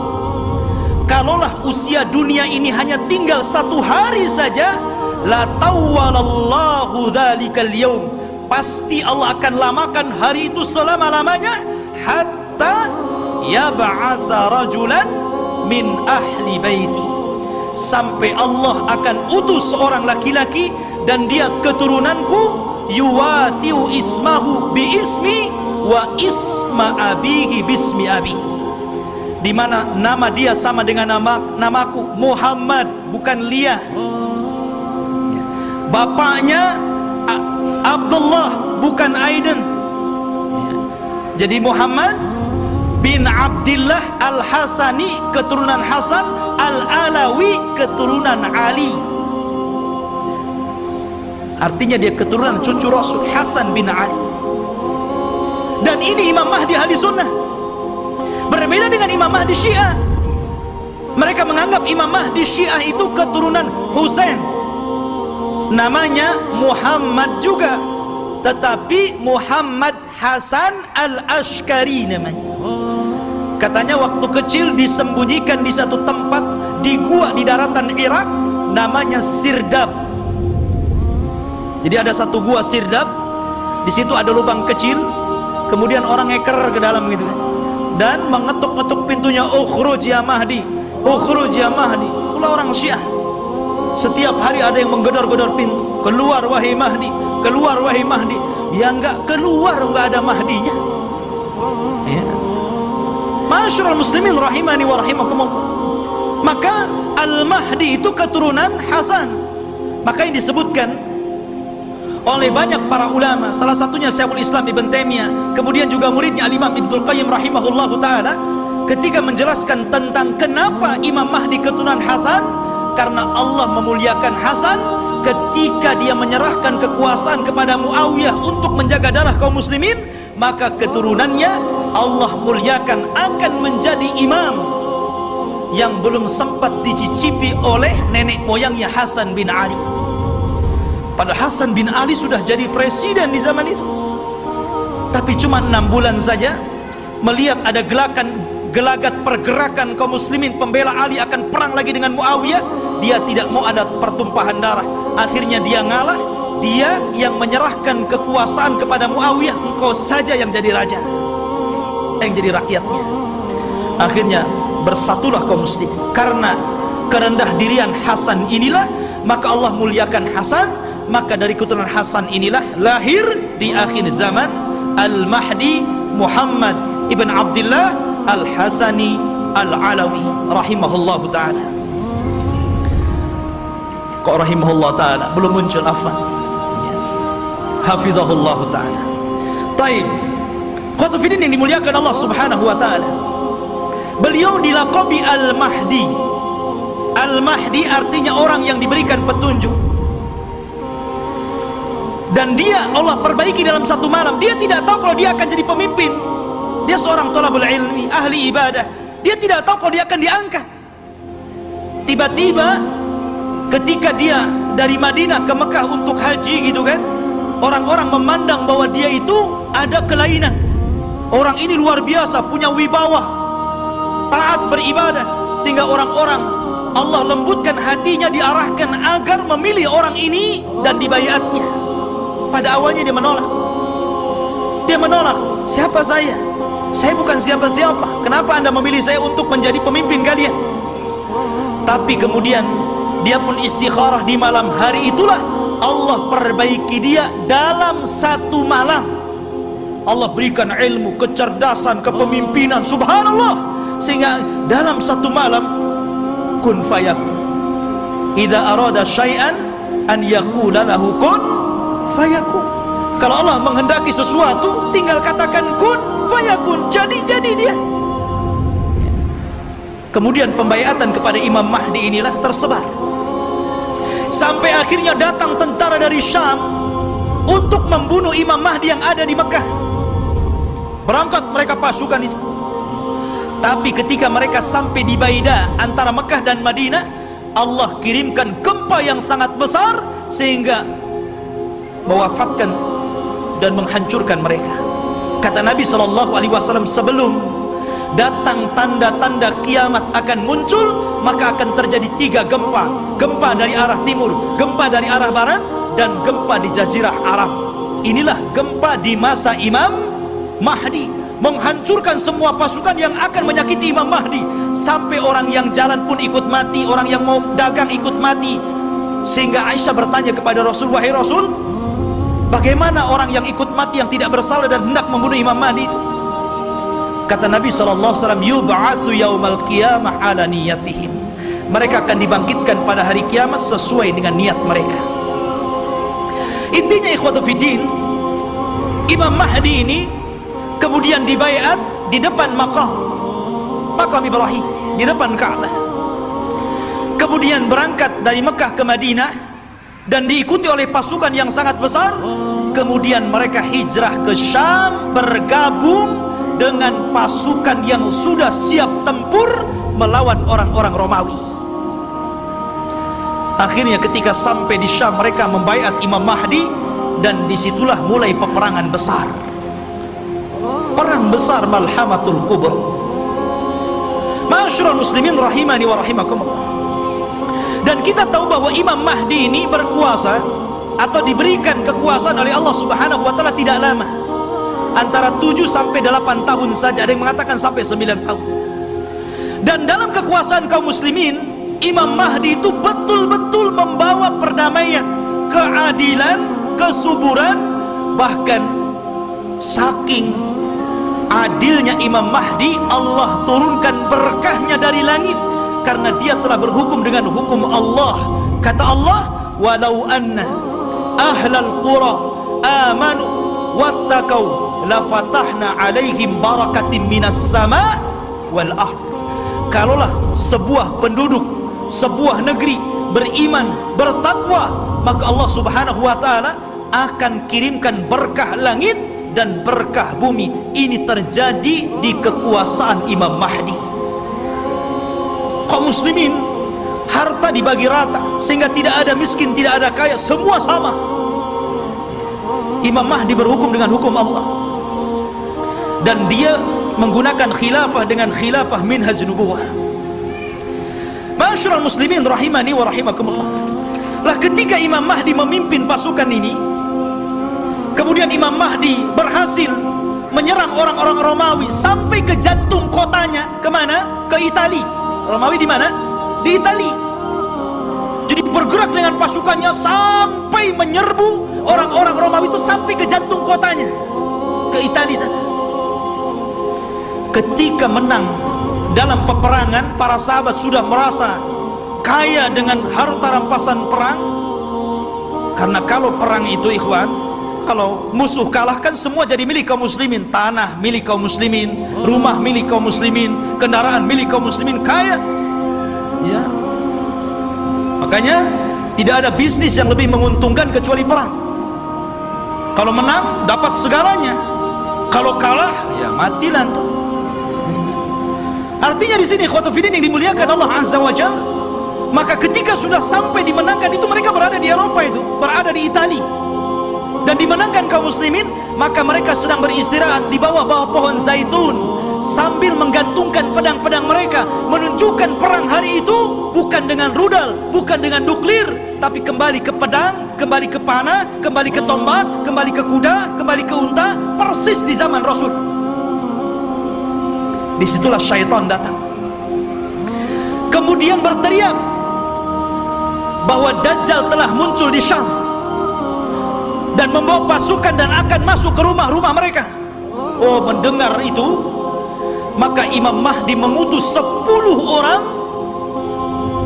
kalaulah usia dunia ini hanya tinggal 1 hari saja, la tawwalallahu dzalikal yaum, pasti Allah akan lamakan hari itu selama-lamanya, hatta yab'atsa rajulan min ahli baiti, sampai Allah akan utus seorang laki-laki dan dia keturunanku, yuwatiu ismahu bi ismi wa isma abihi bismi abi, di mana nama dia sama dengan namaku Muhammad, bukan Lia. Bapaknya Abdullah, bukan Aiden. Jadi Muhammad bin Abdillah Al-Hasani, keturunan Hasan, Al-Alawi, keturunan Ali. Artinya dia keturunan cucu Rasul, Hasan bin Ali. Dan ini Imam Mahdi ahli sunnah. Berbeda dengan Imam Mahdi Syiah. Mereka menganggap Imam Mahdi Syiah itu keturunan Husain. Namanya Muhammad juga, tetapi Muhammad Hasan Al-Ashkari namanya. Katanya waktu kecil disembunyikan di satu tempat di gua di daratan Irak, namanya Sirdab. Jadi ada satu gua Sirdab, di situ ada lubang kecil, kemudian orang ngeker ke dalam gitu kan, dan mengetuk-ngetuk pintunya, ukhruj ya Mahdi, ukhruj ya Mahdi. Itulah orang Syiah. Setiap hari ada yang menggedor-gedor pintu, keluar wahai Mahdi, keluar wahai Mahdi. Ya enggak keluar, enggak ada Mahdinya. Ya. Masyarul muslimin rahimani wa rahimakumullah. Maka Al-Mahdi itu keturunan Hasan. Maka yang disebutkan oleh banyak para ulama, salah satunya Syekhul Islam Ibn Taimiyah, kemudian juga muridnya Al-Imam Ibnul Qayyim rahimahullahu taala, ketika menjelaskan tentang kenapa Imam Mahdi keturunan Hasan, karena Allah memuliakan Hasan ketika dia menyerahkan kekuasaan kepada Muawiyah untuk menjaga darah kaum muslimin, maka keturunannya Allah muliakan akan menjadi imam yang belum sempat dicicipi oleh nenek moyangnya Hasan bin Ali. Padahal Hasan bin Ali sudah jadi presiden di zaman itu, tapi cuma 6 bulan saja melihat ada gelagat pergerakan kaum muslimin pembela Ali akan perang lagi dengan Muawiyah, dia tidak mau ada pertumpahan darah. Akhirnya dia ngalah, dia yang menyerahkan kekuasaan kepada Muawiyah, engkau saja yang jadi raja, yang jadi rakyatnya. Akhirnya bersatulah kaum muslim karena kerendah dirian Hasan inilah, maka Allah muliakan Hasan. Maka dari keturunan Hasan inilah lahir di akhir zaman Al-Mahdi Muhammad ibn Abdillah Al-Hasani Al-Alawi rahimahullahu ta'ala. Kok rahimahullah ta'ala belum muncul, afwan, hafizahullah ta'ala. Taib khotufidin yang dimuliakan Allah subhanahu wa ta'ala, beliau dilaqabi Al-Mahdi. Al-Mahdi artinya orang yang diberikan petunjuk. Dan dia Allah perbaiki dalam satu malam. Dia tidak tahu kalau dia akan jadi pemimpin. Dia seorang thalabul ilmi, ahli ibadah. Dia tidak tahu kalau dia akan diangkat. Tiba-tiba ketika dia dari Madinah ke Mekah untuk haji gitu kan, orang-orang memandang bahwa dia itu ada kelainan. Orang ini luar biasa, punya wibawa, taat beribadah, sehingga orang-orang Allah lembutkan hatinya, diarahkan agar memilih orang ini dan dibayatnya. Pada awalnya dia menolak. Dia menolak. Siapa saya? Saya bukan siapa-siapa. Kenapa Anda memilih saya untuk menjadi pemimpin kalian? Tapi kemudian dia pun istikharah di malam hari itulah Allah perbaiki dia dalam satu malam. Allah berikan ilmu, kecerdasan, kepemimpinan, subhanallah, sehingga dalam satu malam kun fayakun. Idza arada syai'an an yaqula lahu kun fayakun. Kalau Allah menghendaki sesuatu, tinggal katakan kun fayakun, jadi dia. Kemudian pembayatan kepada Imam Mahdi inilah tersebar, sampai akhirnya datang tentara dari Syam untuk membunuh Imam Mahdi yang ada di Mekah. Berangkat mereka pasukan itu. Tapi ketika mereka sampai di Baidah antara Mekah dan Madinah, Allah kirimkan gempa yang sangat besar sehingga mewafatkan dan menghancurkan mereka. Kata Nabi SAW, sebelum datang tanda-tanda kiamat akan muncul, maka akan terjadi 3 gempa. Gempa dari arah timur, gempa dari arah barat, dan gempa di Jazirah Arab. Inilah gempa di masa Imam Mahdi, menghancurkan semua pasukan yang akan menyakiti Imam Mahdi, sampai orang yang jalan pun ikut mati, orang yang mau dagang ikut mati. Sehingga Aisyah bertanya kepada Rasul, wahai Rasul, bagaimana orang yang ikut mati yang tidak bersalah dan hendak membunuh Imam Mahdi itu? Kata Nabi SAW, yub'atsu yaumal qiyamah ala niyatihim. Mereka akan dibangkitkan pada hari kiamat sesuai dengan niat mereka. Intinya ikhwatu fiddin, Imam Mahdi ini kemudian dibayat di depan makam Ibrahim, di depan Ka'bah. Kemudian berangkat dari Mekah ke Madinah dan diikuti oleh pasukan yang sangat besar. Kemudian mereka hijrah ke Syam, bergabung dengan pasukan yang sudah siap tempur melawan orang-orang Romawi. Akhirnya ketika sampai di Syam, mereka membaiat Imam Mahdi, dan disitulah mulai peperangan besar. Perang besar Malhamatul Kubra. Ma'asyiral muslimin rahimani wa rahimakumullah. Dan kita tahu bahwa Imam Mahdi ini berkuasa atau diberikan kekuasaan oleh Allah Subhanahu wa taala tidak lama. Antara 7 sampai 8 tahun saja, ada yang mengatakan sampai 9 tahun. Dan dalam kekuasaan kaum muslimin, Imam Mahdi itu betul-betul membawa perdamaian, keadilan, kesuburan. Bahkan saking adilnya Imam Mahdi, Allah turunkan berkahnya dari langit, karena dia telah berhukum dengan hukum Allah. Kata Allah, walau anna ahlal qura amanu wattaqau lafatahna alaihim barakatim minas sama wal ard. Kalaulah sebuah penduduk, sebuah negeri beriman, bertakwa, maka Allah Subhanahu wa taala akan kirimkan berkah langit dan berkah bumi. Ini terjadi di kekuasaan Imam Mahdi. Kaum muslimin, harta dibagi rata sehingga tidak ada miskin, tidak ada kaya, semua sama. Imam Mahdi berhukum dengan hukum Allah, dan dia menggunakan khilafah dengan khilafah minhaj nubuwah. Ma'asyiral muslimin rahimani wa rahimakumullah. Lah ketika Imam Mahdi memimpin pasukan ini, kemudian Imam Mahdi berhasil menyerang orang-orang Romawi sampai ke jantung kotanya. Kemana? Ke Itali. Romawi di mana? Di Itali. Jadi bergerak dengan pasukannya sampai menyerbu orang-orang Romawi itu sampai ke jantung kotanya, ke Itali sana. Ketika menang dalam peperangan, para sahabat sudah merasa kaya dengan harta rampasan perang. Karena kalau perang itu ikhwan, kalau musuh kalah kan semua jadi milik kaum muslimin. Tanah milik kaum muslimin, rumah milik kaum muslimin, kendaraan milik kaum muslimin, kaya ya. Makanya tidak ada bisnis yang lebih menguntungkan kecuali perang. Kalau menang dapat segalanya, kalau kalah ya mati lantak. Artinya di sini ikhwatu fiddin yang dimuliakan Allah Azza wa Jalla, maka ketika sudah sampai dimenangkan itu, mereka berada di Eropa, itu berada di Itali. dan dimenangkan kaum muslimin, maka mereka sedang beristirahat di bawah-bawah pohon zaitun sambil menggantungkan pedang-pedang mereka, menunjukkan perang hari itu bukan dengan rudal, bukan dengan nuklir, tapi kembali ke pedang, kembali ke panah, kembali ke tombak, kembali ke kuda, kembali ke unta, persis di zaman Rasul. Disitulah syaitan datang, kemudian berteriak bahwa Dajjal telah muncul di Syam dan membawa pasukan dan akan masuk ke rumah-rumah mereka. Oh, mendengar itu, maka Imam Mahdi mengutus 10 orang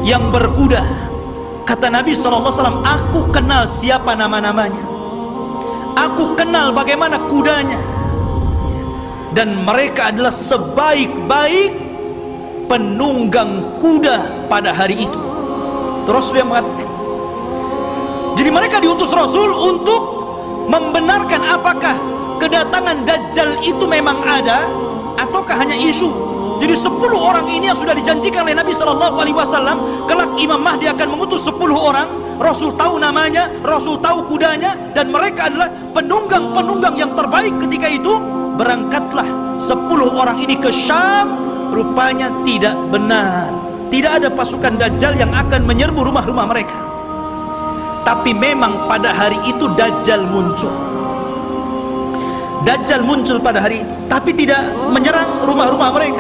yang berkuda. Kata Nabi SAW, aku kenal siapa nama-namanya, aku kenal bagaimana kudanya, dan mereka adalah sebaik-baik penunggang kuda pada hari itu. Terus dia mengatakan, jadi mereka diutus Rasul untuk membenarkan apakah kedatangan Dajjal itu memang ada ataukah hanya isu. Jadi 10 orang ini yang sudah dijanjikan oleh Nabi SAW, kelak Imam Mahdi akan mengutus 10 orang. Rasul tahu namanya, Rasul tahu kudanya, dan mereka adalah penunggang-penunggang yang terbaik ketika itu. Berangkatlah 10 orang ini ke Syam. Rupanya tidak benar, tidak ada pasukan Dajjal yang akan menyerbu rumah-rumah mereka. Tapi memang pada hari itu Dajjal muncul. Dajjal muncul pada hari itu, tapi tidak menyerang rumah-rumah mereka,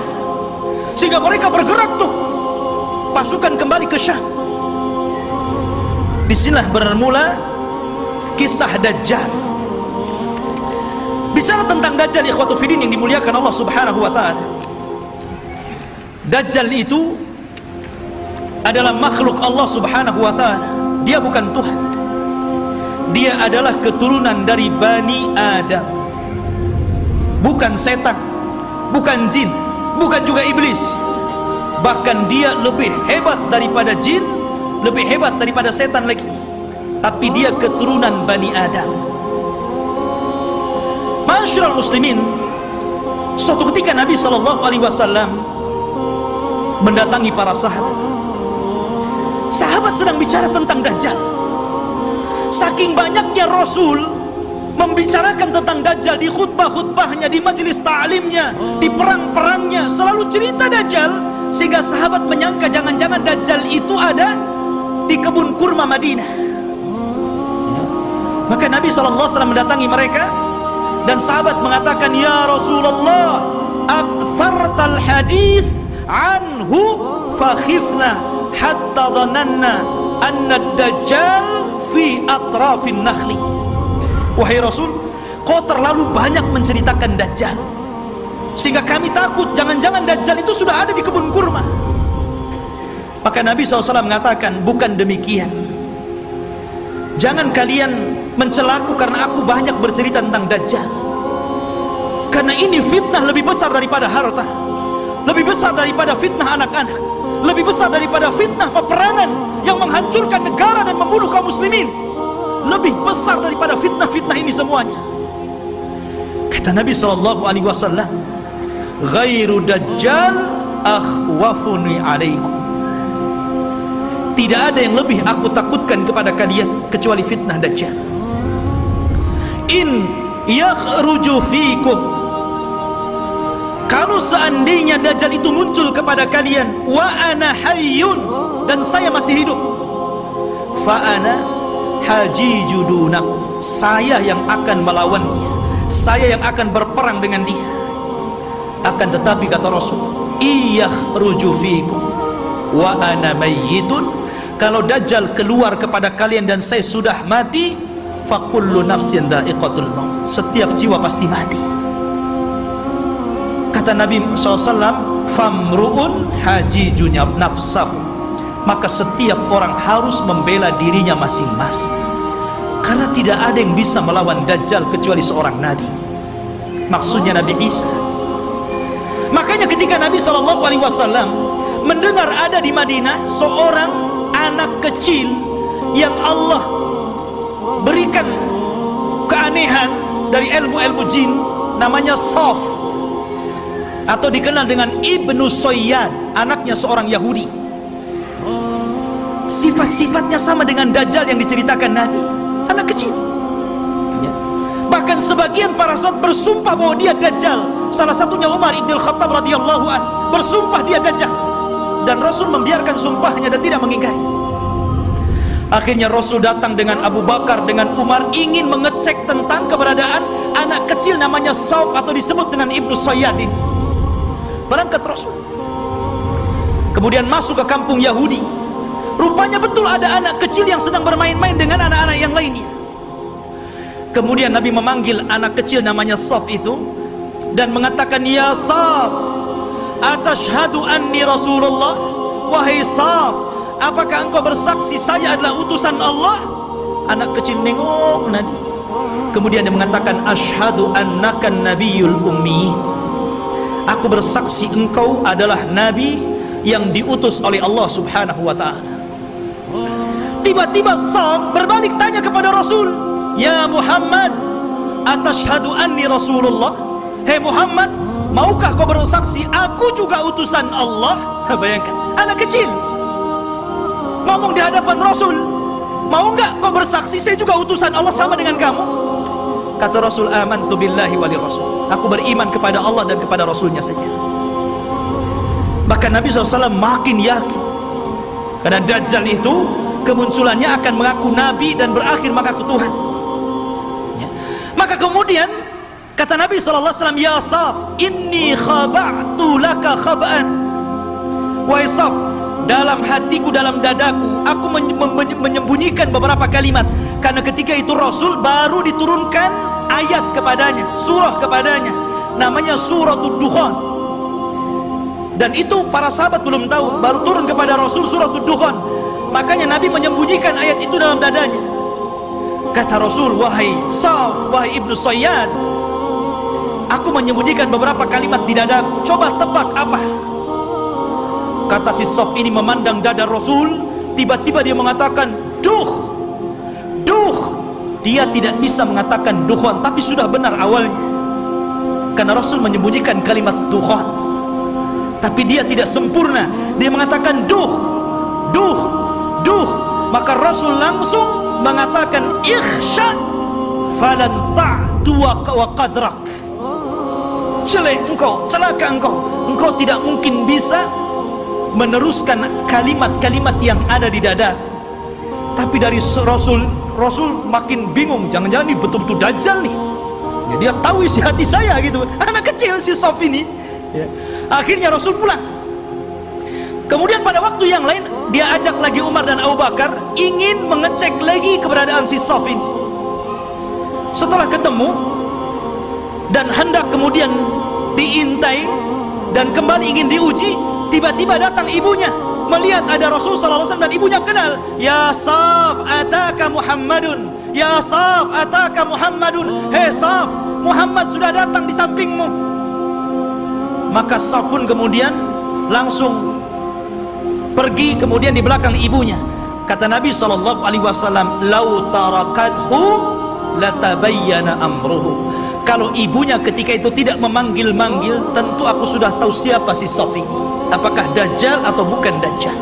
sehingga mereka bergerak tuh, pasukan kembali ke Syam. Disinilah bermula kisah Dajjal. Bicara tentang Dajjal, ikhwatu fiddin yang dimuliakan Allah Subhanahu wa ta'ala, Dajjal itu adalah makhluk Allah Subhanahu wa ta'ala. Dia bukan Tuhan. Dia adalah keturunan dari Bani Adam, bukan setan, bukan jin, bukan juga iblis. Bahkan dia lebih hebat daripada jin, lebih hebat daripada setan lagi. Tapi dia keturunan Bani Adam. Ma'asyiral muslimin, suatu ketika Nabi SAW mendatangi para sahabat. Sahabat sedang bicara tentang Dajjal. Saking banyaknya Rasul membicarakan tentang Dajjal di khutbah-khutbahnya, di majelis ta'limnya, di perang-perangnya, selalu cerita Dajjal, sehingga sahabat menyangka jangan-jangan Dajjal itu ada di kebun kurma Madinah. Maka Nabi SAW mendatangi mereka, dan sahabat mengatakan, ya Rasulullah, aktsartal hadis anhu fakhifna hatta dhananna anna ad-dajjal fi atrafin nakhli. Wahai Rasul, kau terlalu banyak menceritakan Dajjal, sehingga kami takut jangan-jangan Dajjal itu sudah ada di kebun kurma. Maka Nabi SAW mengatakan, bukan demikian. Jangan kalian mencelaku karena aku banyak bercerita tentang Dajjal, karena ini fitnah lebih besar daripada harta, lebih besar daripada fitnah anak-anak, lebih besar daripada fitnah peperangan yang menghancurkan negara dan membunuh kaum muslimin. Lebih besar daripada fitnah-fitnah ini semuanya. Kata Nabi SAW, ghairu Dajjal akhwafuni alaikum. Tidak ada yang lebih aku takutkan kepada kalian kecuali fitnah Dajjal. In yakhruju fikum, kalau seandainya Dajjal itu muncul kepada kalian, wa ana hayyun, dan saya masih hidup, fa ana hajijudunakum, saya yang akan melawannya, saya yang akan berperang dengan dia. Akan tetapi kata Rasul, iyakhruju fikum wa ana mayyitun, kalau Dajjal keluar kepada kalian dan saya sudah mati, fa kullu nafsin dha'iqatul maut, setiap jiwa pasti mati. Kata Nabi SAW, famru'un hajijunya nafsahu, maka setiap orang harus membela dirinya masing-masing, karena tidak ada yang bisa melawan Dajjal kecuali seorang Nabi, maksudnya Nabi Isa. Makanya ketika Nabi SAW mendengar ada di Madinah seorang anak kecil yang Allah berikan keanehan dari ilmu-ilmu jin, namanya Saf, atau dikenal dengan Ibnu Soyyad, anaknya seorang Yahudi. Sifat-sifatnya sama dengan Dajjal yang diceritakan Nabi, anak kecil ya. Bahkan sebagian para sahabat bersumpah bahwa dia Dajjal. Salah satunya Umar ibn Khattab radhiyallahu an bersumpah dia Dajjal, dan Rasul membiarkan sumpahnya dan tidak mengingkari. Akhirnya Rasul datang dengan Abu Bakar, dengan Umar, ingin mengecek tentang keberadaan anak kecil namanya Sauf atau disebut dengan Ibnu Sayyad ini. Berangkat Rasul, kemudian masuk ke kampung Yahudi. Rupanya betul ada anak kecil yang sedang bermain-main dengan anak-anak yang lainnya. Kemudian Nabi memanggil anak kecil namanya Sauf itu dan mengatakan, "Ya Sauf, atashhadu anni Rasulullah?" Wahai Sauf, apakah engkau bersaksi saya adalah utusan Allah? Anak kecil nengok Nabi. Kemudian dia mengatakan, "Asyhadu annaka nabiyul ummi." Aku bersaksi engkau adalah nabi yang diutus oleh Allah Subhanahu wa taala. Tiba-tiba Sauf berbalik tanya kepada Rasul, "Ya Muhammad, atashhadu anni Rasulullah?" Hei Muhammad, maukah kau bersaksi aku juga utusan Allah? Bayangkan, anak kecil ngomong di hadapan Rasul, mau enggak kau bersaksi saya juga utusan Allah sama dengan kamu? Kata Rasul, "Amantu billahi wa Rasul." Aku beriman kepada Allah dan kepada Rasulnya saja. Bahkan Nabi SAW makin yakin, karena Dajjal itu kemunculannya akan mengaku Nabi dan berakhir mengaku Tuhan ya. Maka kemudian kata Nabi SAW, "Ya Sauf, inni khaba'tu laka khaba'an." Wahai Sauf, dalam hatiku, dalam dadaku, aku menyembunyikan beberapa kalimat, karena ketika itu Rasul baru diturunkan ayat kepadanya, surah kepadanya, namanya Suratul Dukhan. Dan itu para sahabat belum tahu, baru turun kepada Rasul Suratul Dukhan. Makanya Nabi menyembunyikan ayat itu dalam dadanya. Kata Rasul, "Wahai Sauf, wahai Ibnu Sayyad, aku menyembunyikan beberapa kalimat di dadaku, coba tebak apa?" Kata si Sauf ini memandang dada Rasul, tiba-tiba dia mengatakan, "Duh, duh." Dia tidak bisa mengatakan dukhan, tapi sudah benar awalnya, karena Rasul menyembunyikan kalimat dukhan, tapi dia tidak sempurna. Dia mengatakan duh, duh, duh. Maka Rasul langsung mengatakan, "Ikhsha falan ta'tu wa qadrak." Celak engkau, celaka engkau tidak mungkin bisa meneruskan kalimat-kalimat yang ada di dada. Tapi dari Rasul makin bingung, jangan-jangan ini betul-betul Dajjal nih ya, dia tahu isi hati saya gitu. Anak kecil si Sauf ini ya. Akhirnya Rasul pulang. Kemudian pada waktu yang lain dia ajak lagi Umar dan Abu Bakar, ingin mengecek lagi keberadaan si Sauf ini. Setelah ketemu dan hendak kemudian diintai dan kembali ingin diuji, tiba-tiba datang ibunya, melihat ada Rasul SAW dan ibunya kenal. "Ya Sauf, ataka Muhammadun. Ya Sauf, ataka Muhammadun." Hei Sauf, Muhammad sudah datang di sampingmu. Maka Sauf pun kemudian langsung pergi, kemudian di belakang ibunya. Kata Nabi SAW, "Lau tarakathu latabayyana amruhu." Kalau ibunya ketika itu tidak memanggil-manggil, tentu aku sudah tahu siapa si Sauf ini, apakah Dajjal atau bukan Dajjal.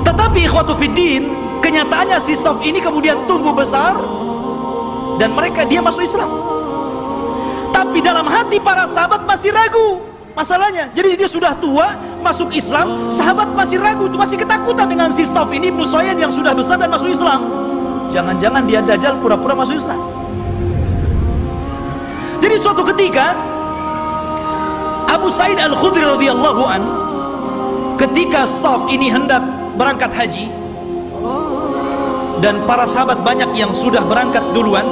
Tetapi ikhwatu fiddin, kenyataannya si Sauf ini kemudian tumbuh besar dan dia masuk Islam. Tapi dalam hati para sahabat masih ragu masalahnya. Jadi dia sudah tua masuk Islam, sahabat masih ragu, masih ketakutan dengan si Sauf ini, Ibnu Sayyad yang sudah besar dan masuk Islam. Jangan-jangan dia Dajjal pura-pura masuk Islam. Jadi suatu ketika Abu Sa'id Al-Khudri radhiyallahu an, ketika Sauf ini hendak berangkat haji dan para sahabat banyak yang sudah berangkat duluan,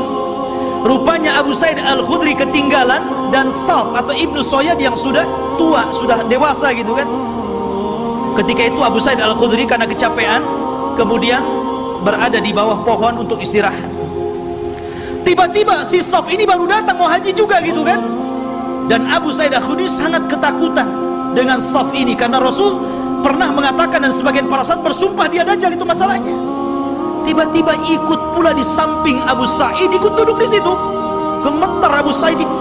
rupanya Abu Sa'id Al-Khudri ketinggalan dan Sauf atau Ibnu Sayyad yang sudah tua, sudah dewasa gitu kan. Ketika itu Abu Sa'id Al-Khudri karena kecapean kemudian berada di bawah pohon untuk istirahat. Tiba-tiba si Sauf ini baru datang mau haji juga gitu kan. Dan Abu Sa'id Al-Khudri sangat ketakutan dengan Sauf ini, karena Rasul pernah mengatakan dan sebagian para sahabat bersumpah dia Dajjal, itu masalahnya. Tiba-tiba ikut pula di samping Abu Sa'id, ikut duduk di situ. Gemetar Abu Sa'id ini.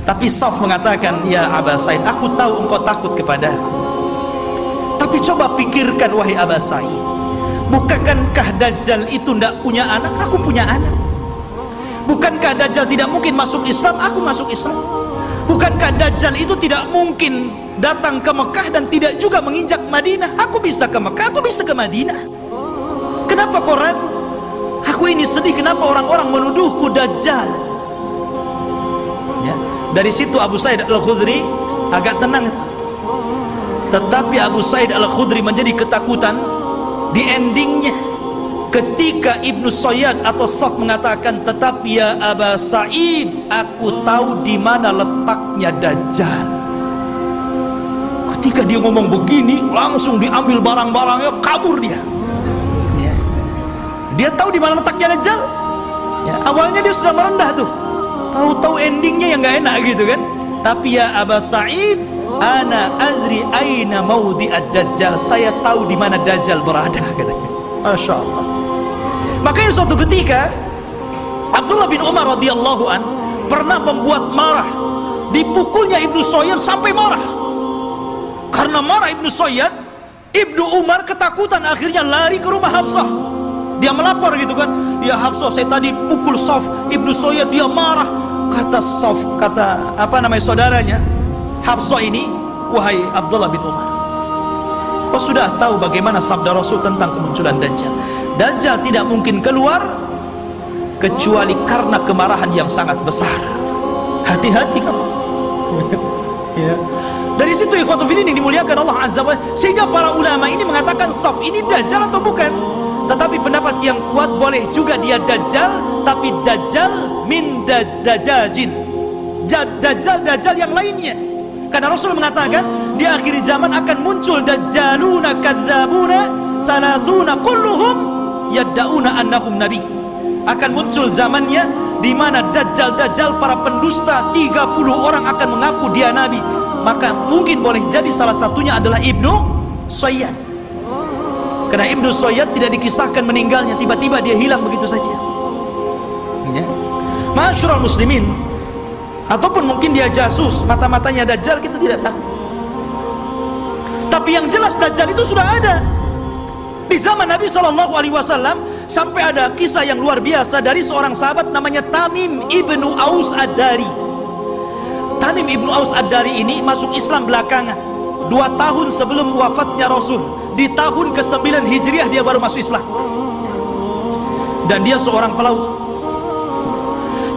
Tapi Sauf mengatakan, "Ya Abu Sa'id, aku tahu engkau takut kepadaku. Tapi coba pikirkan wahai Abu Sa'id, Bukankah Dajjal itu tidak punya anak? Aku punya anak. Bukankah Dajjal tidak mungkin masuk Islam? Aku masuk Islam. Bukankah Dajjal itu tidak mungkin datang ke Mekah dan tidak juga menginjak Madinah? Aku bisa ke Mekah, aku bisa ke Madinah. Kenapa kau ragu? Aku ini sedih, kenapa orang-orang menuduhku Dajjal? Ya. Dari situ Abu Sa'id Al-Khudri agak tenang itu. Tetapi Abu Sa'id Al-Khudri menjadi ketakutan di endingnya ketika Ibnu Sayyad atau Saf mengatakan, tetapi ya Aba Sa'id, aku tahu di mana letaknya Dajjal. Ketika dia ngomong begini, langsung diambil barang-barangnya, kabur dia. Ya. Dia tahu di mana letaknya Dajjal. Ya. Awalnya dia sudah merendah tuh, tahu-tahu endingnya yang nggak enak gitu kan. Tapi ya Aba Sa'id, ana azri aina maudhi'ad Dajjal, saya tahu di mana Dajjal berada, katanya. Masya Allah. Makanya suatu ketika Abdullah bin Umar radhiyallahu an pernah membuat marah, dipukulnya Ibnu Sayyad sampai marah. Karena marah Ibnu Sayyad, Ibnu Umar ketakutan, akhirnya lari ke rumah Hafsah. Dia melapor gitu kan, ya Hafsah, saya tadi pukul Saf, Ibnu Sayyad dia marah. Kata Saf, kata saudaranya Hafsah ini, wahai Abdullah bin Umar, kau sudah tahu bagaimana sabda Rasul tentang kemunculan Dajjal. Dajjal tidak mungkin keluar kecuali karena kemarahan yang sangat besar. Hati-hati kamu. Ya. Dari situ ikhwatu fillah yang dimuliakan Allah Azza wa Jalla, sehingga para ulama ini mengatakan Saf ini Dajjal atau bukan. Tetapi pendapat yang kuat, boleh juga dia Dajjal, tapi Dajjal min dajajin, Dajjal yang lainnya. Karena Rasul mengatakan di akhir zaman akan muncul dajjaluna kadzabuna salasuna kulluhum yad'una annahum nabi. Akan muncul zamannya di mana dajjal para pendusta 30 orang akan mengaku dia nabi. Maka mungkin boleh jadi salah satunya adalah Ibnu Sayyad. Karena Ibnu Sayyad tidak dikisahkan meninggalnya, tiba-tiba dia hilang begitu saja. Ya. Ma'asyiral muslimin, ataupun mungkin dia jasus, mata-matanya Dajjal, kita tidak tahu. Tapi yang jelas Dajjal itu sudah ada di zaman Nabi SAW. Sampai ada kisah yang luar biasa dari seorang sahabat namanya Tamim ibnu Aus Ad-Dari. Tamim ibnu Aus Ad-Dari ini masuk Islam belakangan, 2 tahun sebelum wafatnya Rasul. Di tahun ke-9 Hijriah dia baru masuk Islam. Dan dia seorang pelaut.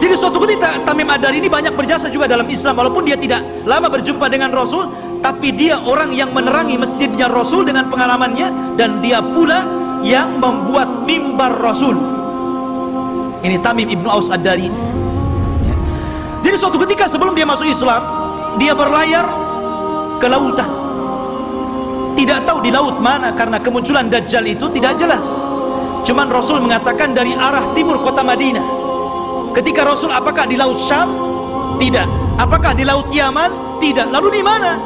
Jadi suatu ketika Tamim Ad-Dari ini banyak berjasa juga dalam Islam, walaupun dia tidak lama berjumpa dengan Rasul, tapi dia orang yang menerangi masjidnya Rasul dengan pengalamannya, dan dia pula yang membuat mimbar Rasul. Ini Tamim ibnu Aus Ad-Dari. Ya. Jadi suatu ketika sebelum dia masuk Islam, dia berlayar ke lautan. Tidak tahu di laut mana, karena kemunculan Dajjal itu tidak jelas. Cuman Rasul mengatakan dari arah timur kota Madinah. Ketika Rasul, apakah di laut Syam? Tidak. Apakah di laut Yaman? Tidak. Lalu di mana?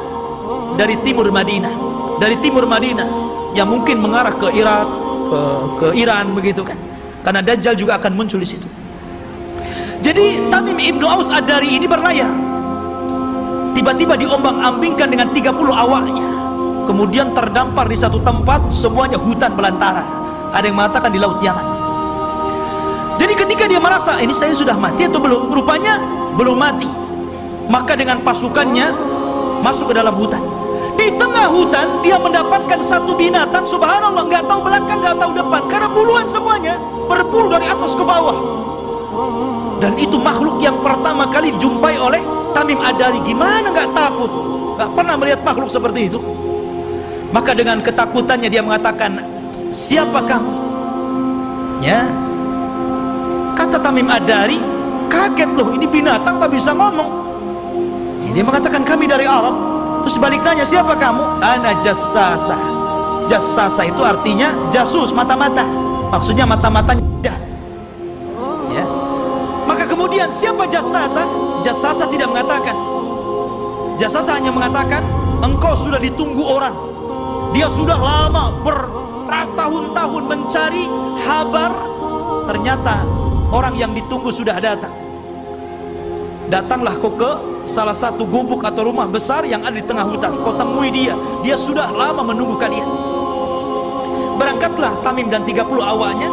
Dari timur Madinah. Dari timur Madinah, yang mungkin mengarah ke Irak, ke Iran begitu kan. Karena Dajjal juga akan muncul di situ. Jadi Tamim ibnu Aus Ad-Dari ini berlayar. Tiba-tiba diombang-ambingkan dengan 30 awaknya. Kemudian terdampar di satu tempat, semuanya hutan belantara. Ada yang mengatakan di laut Yaman. Jadi ketika dia merasa ini saya sudah mati atau belum, rupanya belum mati. Maka dengan pasukannya masuk ke dalam hutan. Di tengah hutan dia mendapatkan satu binatang, subhanallah, nggak tahu belakang, nggak tahu depan, karena buluan semuanya, berbulu dari atas ke bawah. Dan itu makhluk yang pertama kali dijumpai oleh Tamim Ad-Dari. Gimana nggak takut? Nggak pernah melihat makhluk seperti itu. Maka dengan ketakutannya dia mengatakan, siapa kamu? Ya. Kata Tamim Ad-Dari, kaget loh, ini binatang tak bisa ngomong. Dia mengatakan kami dari Arab. Terus balik nanya, siapa kamu? Ana jassasa. Jassasa itu artinya jasus, mata-mata. Maksudnya mata-matanya. Ya. Maka kemudian siapa jassasa? Jassasa tidak mengatakan. Jassasa hanya mengatakan, engkau sudah ditunggu orang. Dia sudah lama bertahun-tahun mencari kabar. Ternyata orang yang ditunggu sudah datang. Datanglah kau ke salah satu gubuk atau rumah besar yang ada di tengah hutan. Kau temui dia. Dia sudah lama menunggu kalian. berangkatlah Tamim dan 30 awaknya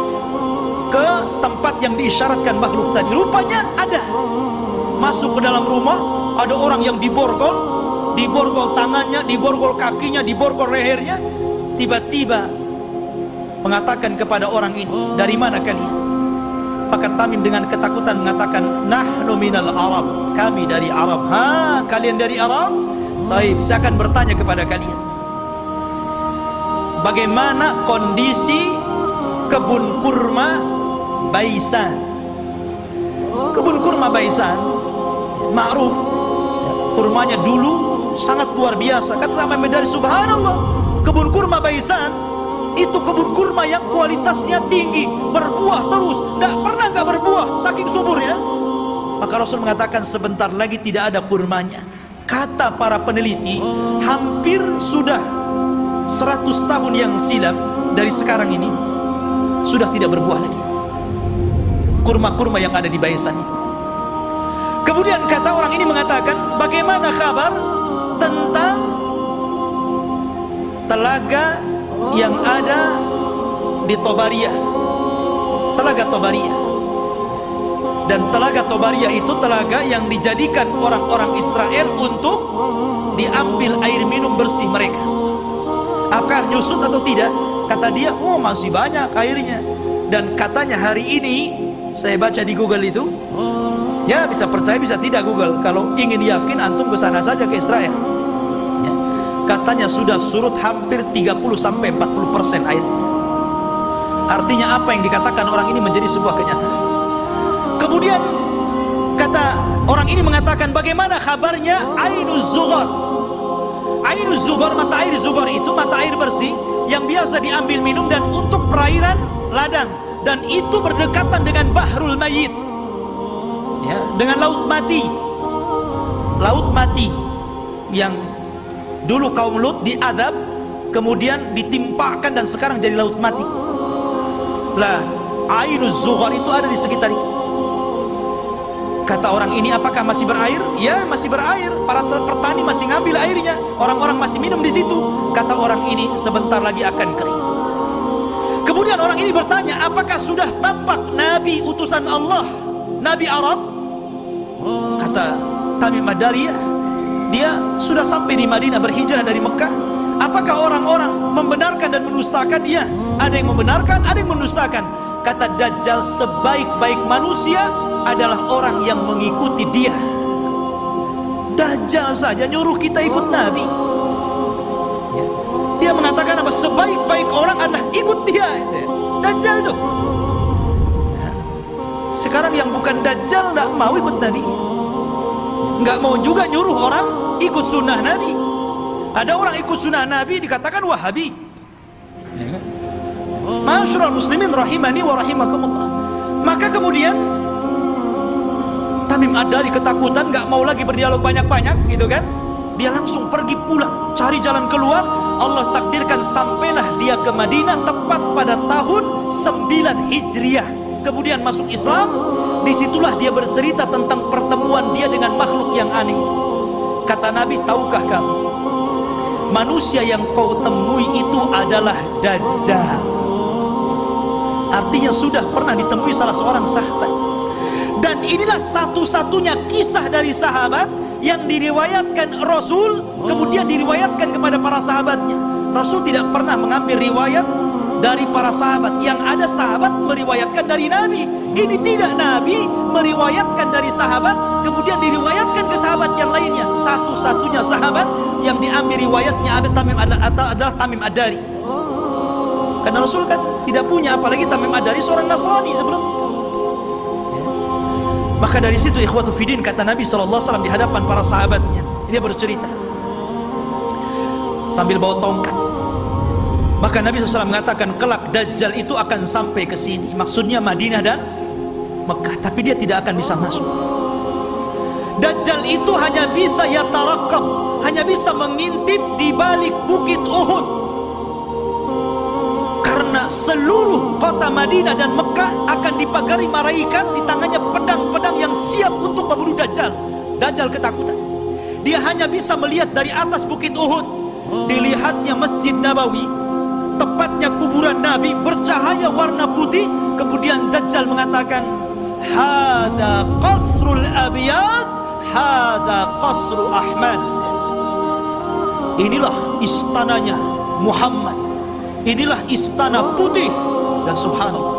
ke tempat yang diisyaratkan makhluk tadi. Rupanya ada, masuk ke dalam rumah, ada orang yang diborgol tangannya, diborgol kakinya, diborgol lehernya. Tiba-tiba mengatakan kepada orang ini, dari mana kalian? Maka Tamim dengan ketakutan mengatakan, nahnu minal Arab, kami dari Arab. Ha, kalian dari Arab? Baik, saya akan bertanya kepada kalian, bagaimana kondisi kebun kurma Baisan? Kebun kurma Baisan ma'ruf, kurmanya dulu sangat luar biasa. Kata Tamim Ad-Dari, subhanallah, kebun kurma Baisan itu kebun kurma yang kualitasnya tinggi, berbuah terus, pernah nggak berbuah, saking suburnya. Maka Rasul mengatakan sebentar lagi tidak ada kurmanya. Kata para peneliti, hampir sudah 100 tahun yang silam dari sekarang ini sudah tidak berbuah lagi kurma-kurma yang ada di Baisan itu. Kemudian kata orang ini mengatakan, bagaimana kabar tentang telaga yang ada di Tobariyah, telaga Tobariyah? Dan telaga Tobariyah itu telaga yang dijadikan orang-orang Israel untuk diambil air minum bersih mereka. Apakah nyusut atau tidak? Kata dia, oh masih banyak airnya. Dan katanya hari ini saya baca di Google itu, ya bisa percaya bisa tidak Google, kalau ingin yakin antum ke sana saja, ke Israel ya. Katanya sudah surut hampir 30-40% air. Artinya apa yang dikatakan orang ini menjadi sebuah kenyataan. Kemudian kata orang ini mengatakan, bagaimana kabarnya Ainuz Zughar? Ainuz Zughar, mata air Zughar itu mata air bersih yang biasa diambil minum dan untuk perairan ladang, dan itu berdekatan dengan Bahrul Mayyit ya, dengan laut mati yang dulu kaum Lut diadab, kemudian ditimpakan dan sekarang jadi laut mati. Lah, Ainuz Zughar itu ada di sekitar itu. Kata orang ini, apakah masih berair? Ya, masih berair. Para petani masih ngambil airnya, orang-orang masih minum di situ. Kata orang ini, sebentar lagi akan kering. Kemudian orang ini bertanya, apakah sudah tampak Nabi utusan Allah, Nabi Arab? Kata Tamim Ad-Dari, dia sudah sampai di Madinah, berhijrah dari Mekah. Apakah orang-orang membenarkan dan mendustakan? Iya, ada yang membenarkan, ada yang mendustakan. Kata Dajjal, sebaik-baik manusia adalah orang yang mengikuti dia. Dajjal saja nyuruh kita ikut Nabi. Dia mengatakan apa? Sebaik-baik orang adalah ikut dia. Dajjal tuh. Sekarang yang bukan Dajjal nggak mau ikut Nabi, nggak mau juga nyuruh orang ikut sunnah Nabi. Ada orang ikut sunnah Nabi dikatakan Wahabi. Ma'asyiral muslimin rahimani wa rahimakumullah. Maka kemudian Tamim Ad-Dari ketakutan, gak mau lagi berdialog banyak-banyak gitu kan. Dia langsung pergi pulang, cari jalan keluar. Allah takdirkan sampailah dia ke Madinah tepat pada tahun 9 Hijriah. Kemudian masuk Islam. Disitulah dia bercerita tentang pertemuan dia dengan makhluk yang aneh. Kata Nabi, tahukah kamu, manusia yang kau temui itu adalah Dajjal. Artinya sudah pernah ditemui salah seorang sahabat. Dan inilah satu-satunya kisah dari sahabat yang diriwayatkan Rasul, kemudian diriwayatkan kepada para sahabatnya. Rasul tidak pernah mengambil riwayat dari para sahabat. Yang ada sahabat meriwayatkan dari Nabi. Ini tidak, Nabi meriwayatkan dari sahabat, kemudian diriwayatkan ke sahabat yang lainnya. Satu-satunya sahabat yang diambil riwayatnya adalah Tamim Ad-Dari. Karena Rasul kan tidak punya, apalagi Tamim Ad-Dari seorang Nasrani sebelumnya. Maka dari situ ikhwatu fiddin, kata Nabi SAW di hadapan para sahabatnya, dia bercerita sambil bawa tongkat. Maka Nabi SAW mengatakan, kelak Dajjal itu akan sampai ke sini, maksudnya Madinah dan Mekah, tapi dia tidak akan bisa masuk. Dajjal itu hanya bisa yatarakab, hanya bisa mengintip di balik bukit Uhud. Karena seluruh kota Madinah dan Mekah akan dipagari malaikat, di tangannya pedang-pedang yang siap untuk membunuh Dajjal. Dajjal ketakutan. Dia hanya bisa melihat dari atas bukit Uhud. Dilihatnya Masjid Nabawi, tepatnya kuburan Nabi, bercahaya warna putih. Kemudian Dajjal mengatakan, hada qasrul abiyad, hada qasru Ahmad. Inilah istananya Muhammad, inilah istana putih. Dan subhanallah,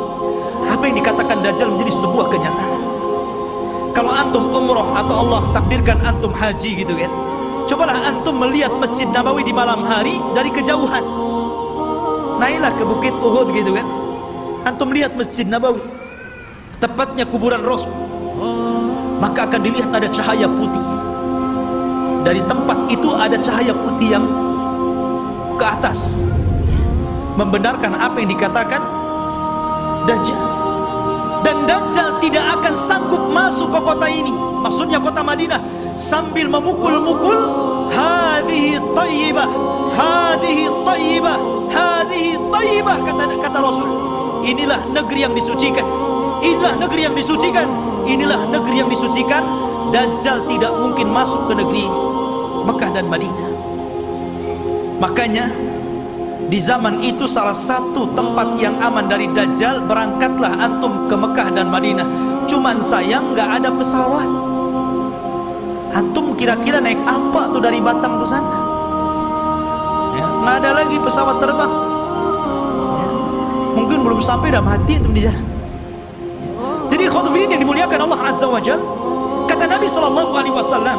apa yang dikatakan Dajjal menjadi sebuah kenyataan. Kalau antum umroh atau Allah takdirkan antum haji gitu kan, cobalah antum melihat Masjid Nabawi di malam hari dari kejauhan. Naiklah ke Bukit Uhud gitu kan, antum lihat Masjid Nabawi, tepatnya kuburan Rasul, maka akan dilihat ada cahaya putih. Dari tempat itu ada cahaya putih yang ke atas, membenarkan apa yang dikatakan Dajjal. Dan Dajjal tidak akan sanggup masuk ke kota ini, maksudnya kota Madinah, sambil memukul-mukul, hadhihi tayyibah, hadhihi tayyibah, hadhihi tayyibah, kata Rasul. Inilah negeri yang disucikan, inilah negeri yang disucikan, inilah negeri yang disucikan. Dajjal tidak mungkin masuk ke negeri ini, Mekah dan Madinah. Makanya di zaman itu salah satu tempat yang aman dari Dajjal, berangkatlah antum ke Mekah dan Madinah. Cuman sayang nggak ada pesawat. Antum kira-kira naik apa tuh dari Batam ke sana? Ya, nggak ada lagi pesawat terbang. Ya, mungkin belum sampai dah mati antum di jalan. Jadi khotbah yang dimuliakan Allah Azza wa Jalla, kata Nabi Sallallahu Alaihi Wasallam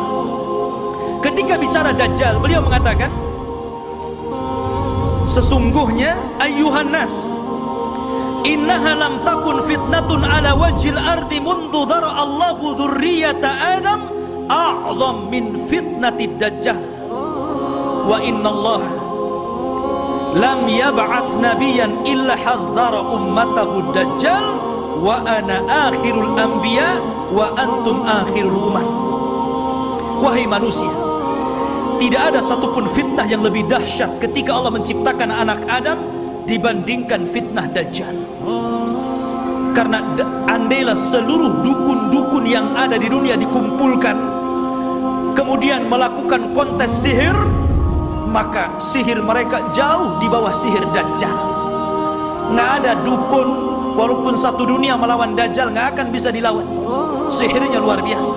ketika bicara Dajjal, beliau mengatakan, sesungguhnya ayyuhan nas, innaha lam takun fitnatun ala wajhil ardi mundu dhara Allahu dzurriyyata Adam a'zam min fitnatid Dajjal, wa inna Allah lam yab'ats nabiyyan illa hadzara ummatahu Dajjal, wa ana akhirul anbiya wa antum akhirul umam. Wahai manusia, tidak ada satupun fitnah yang lebih dahsyat ketika Allah menciptakan anak Adam dibandingkan fitnah Dajjal. Karena andailah seluruh dukun-dukun yang ada di dunia dikumpulkan, kemudian melakukan kontes sihir, maka sihir mereka jauh di bawah sihir Dajjal. Nggak ada dukun, walaupun satu dunia melawan Dajjal, nggak akan bisa dilawan. Sihirnya luar biasa.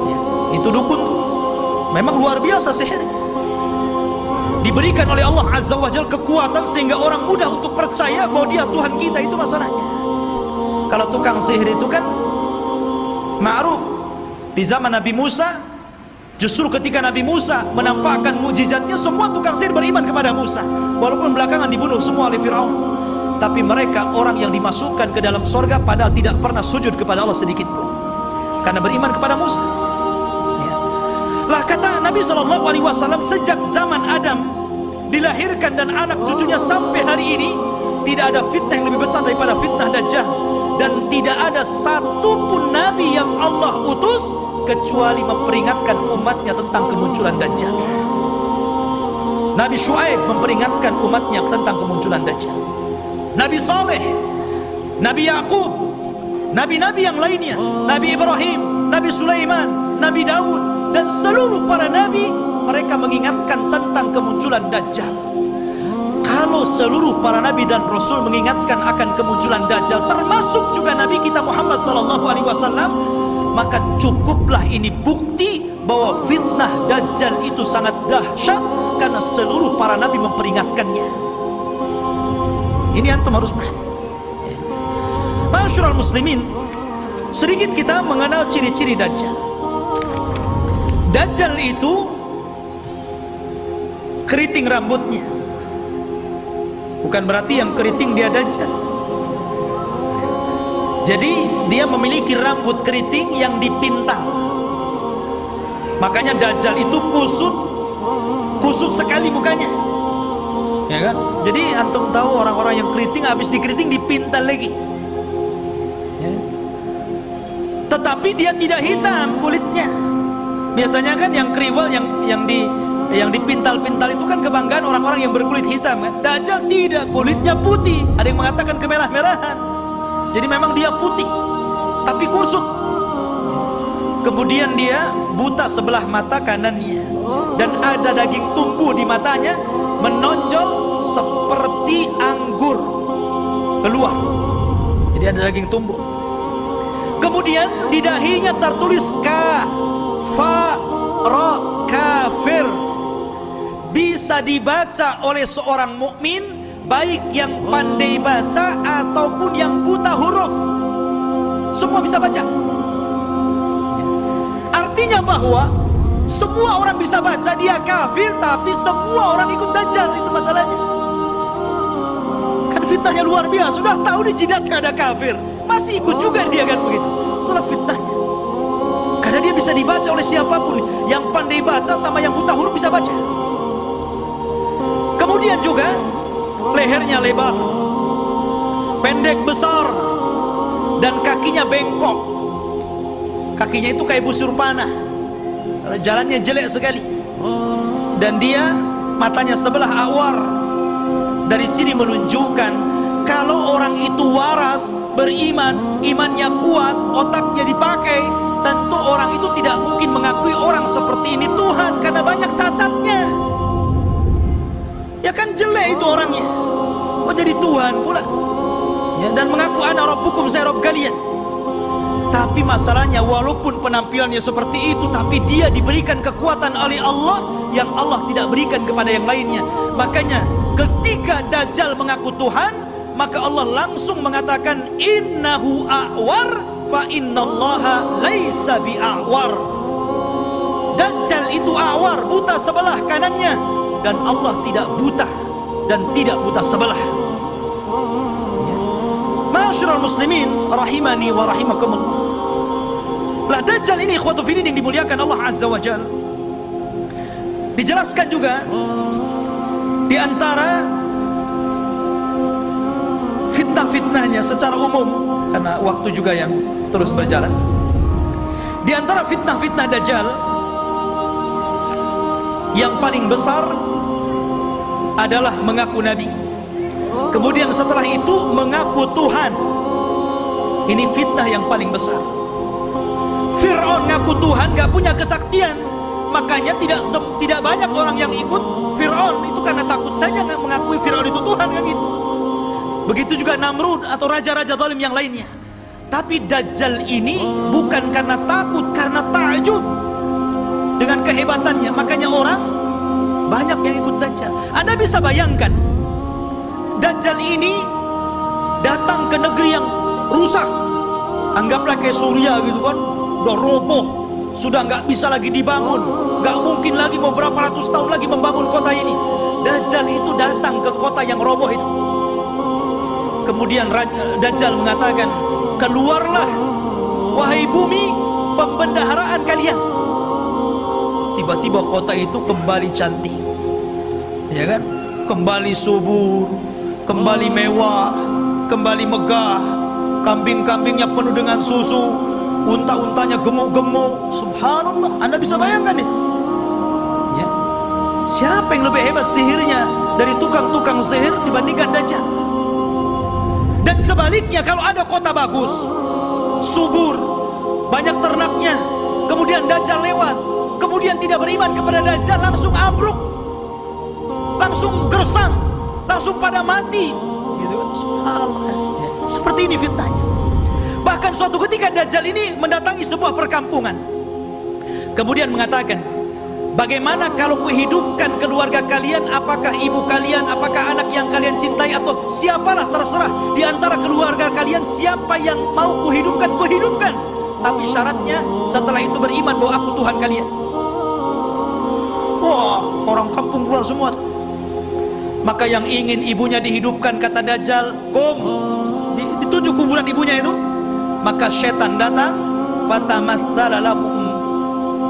Ya, itu dukun tuh memang luar biasa sihirnya. Diberikan oleh Allah Azza wa Jalla kekuatan sehingga orang mudah untuk percaya bahwa dia Tuhan kita. Itu masalahnya. Kalau tukang sihir itu kan ma'ruf di zaman Nabi Musa. Justru ketika Nabi Musa menampakkan mukjizatnya, semua tukang sihir beriman kepada Musa, walaupun belakangan dibunuh semua oleh Firaun. Tapi mereka orang yang dimasukkan ke dalam sorga padahal tidak pernah sujud kepada Allah sedikit pun, karena beriman kepada Musa. Lah kata Nabi Sallallahu Alaihi Wasallam, sejak zaman Adam dilahirkan dan anak cucunya sampai hari ini, tidak ada fitnah yang lebih besar daripada fitnah Dajjal. Dan tidak ada satupun Nabi yang Allah utus kecuali memperingatkan umatnya tentang kemunculan Dajjal. Nabi Syuaib memperingatkan umatnya tentang kemunculan Dajjal. Nabi Saleh, Nabi Yakub, Nabi-Nabi yang lainnya, Nabi Ibrahim, Nabi Sulaiman, Nabi Daud, dan seluruh para Nabi, mereka mengingatkan tentang kemunculan Dajjal. Kalau seluruh para Nabi dan Rasul mengingatkan akan kemunculan Dajjal, termasuk juga Nabi kita Muhammad Sallallahu Alaihi Wasallam, maka cukuplah ini bukti bahwa fitnah Dajjal itu sangat dahsyat, karena seluruh para Nabi memperingatkannya. Ini antum harus paham. Ma'asyiral muslimin, sedikit kita mengenal ciri-ciri Dajjal. Dajjal itu keriting rambutnya. Bukan berarti yang keriting dia Dajjal. Jadi dia memiliki rambut keriting yang dipintal. Makanya Dajjal itu kusut sekali mukanya, ya kan? Jadi antum tahu orang-orang yang keriting, habis dikeriting dipintal lagi, ya. Tetapi dia tidak hitam kulitnya. Biasanya kan yang kriwel, yang dipintal-pintal itu kan kebanggaan orang-orang yang berkulit hitam kan. Dajjal tidak, kulitnya putih. Ada yang mengatakan kemerah-merahan. Jadi memang dia putih, tapi kusut. Kemudian dia buta sebelah mata kanannya, dan ada daging tumbuh di matanya, menonjol seperti anggur keluar. Jadi ada daging tumbuh. Kemudian di dahinya tertulis kafir. Bisa dibaca oleh seorang mukmin, baik yang pandai baca ataupun yang buta huruf. Semua bisa baca. Artinya bahwa semua orang bisa baca dia kafir, tapi semua orang ikut dajjal. Itu masalahnya. Kan fitnahnya luar biasa. Sudah tahu di jidatnya ada kafir, masih ikut juga dia, kan begitu. Itulah fitnahnya. Karena dia bisa dibaca oleh siapapun. Yang pandai baca sama yang buta huruf bisa baca. Kemudian juga lehernya lebar, pendek besar, dan kakinya bengkok. Kakinya itu kayak busur panah. Jalannya jelek sekali. Dan dia matanya sebelah awar. Dari sini menunjukkan kalau orang itu waras, beriman, imannya kuat, otaknya dipakai, tentu orang itu tidak mungkin mengakui orang seperti ini Tuhan, karena banyak cacatnya. Ya kan jelek itu orangnya, kok jadi Tuhan pula ya, dan mengaku ana rabbukum, saya Rabb kalian. Tapi masalahnya walaupun penampilannya seperti itu, tapi dia diberikan kekuatan oleh Allah yang Allah tidak berikan kepada yang lainnya. Makanya ketika Dajjal mengaku Tuhan, maka Allah langsung mengatakan innahu a'war fa innallaha laisa bi'a'war. Dajjal itu a'war, buta sebelah kanannya, dan Allah tidak buta dan tidak buta sebelah. Ma'asyiral muslimin rahimani wa rahimakumullah. Lah Dajjal ini ikhwatu fillah yang dimuliakan Allah Azza wa Jalla, dijelaskan juga di antara fitnah-fitnahnya secara umum, karena waktu juga yang terus berjalan. Di antara fitnah-fitnah Dajjal yang paling besar adalah mengaku nabi. Kemudian setelah itu mengaku Tuhan. Ini fitnah yang paling besar. Fir'aun ngaku Tuhan, gak punya kesaktian, makanya tidak banyak orang yang ikut Fir'aun. Itu karena takut saja nggak mengakui Fir'aun itu Tuhan, kan gitu. Begitu juga Namrud atau raja-raja zalim yang lainnya. Tapi Dajjal ini bukan karena takut, karena takjub dengan kehebatannya. Makanya orang banyak yang ikut Dajjal. Anda bisa bayangkan, Dajjal ini datang ke negeri yang rusak, anggaplah kayak Suriah gitu kan, udah roboh, sudah nggak bisa lagi dibangun, nggak mungkin lagi mau berapa ratus tahun lagi membangun kota ini. Dajjal itu datang ke kota yang roboh itu. Kemudian Dajjal mengatakan, keluarlah wahai bumi, pembendaharaan kalian. Tiba-tiba kota itu kembali cantik, ya kan, kembali subur, kembali mewah, kembali megah. Kambing-kambingnya penuh dengan susu, unta-untanya gemuk-gemuk. Subhanallah, Anda bisa bayangkan itu ya? Siapa yang lebih hebat sihirnya dari tukang-tukang sihir dibandingkan Dajjal? Dan sebaliknya, kalau ada kota bagus, subur, banyak ternaknya, kemudian Dajjal lewat, kemudian tidak beriman kepada Dajjal, langsung ambruk, langsung gersang, langsung pada mati gitu. Subhanallah ya. Seperti ini fitnahnya. Bahkan suatu ketika Dajjal ini mendatangi sebuah perkampungan, kemudian mengatakan, bagaimana kalau kuhidupkan keluarga kalian? Apakah ibu kalian, apakah anak yang kalian cintai, atau siapalah terserah di antara keluarga kalian, siapa yang mau kuhidupkan, kuhidupkan. Tapi syaratnya setelah itu beriman bahwa aku Tuhan kalian. Wah, orang kampung keluar semua. Maka yang ingin ibunya dihidupkan, kata Dajjal, ditunjuk kuburan ibunya itu. Maka setan datang, fatamatsala lahu,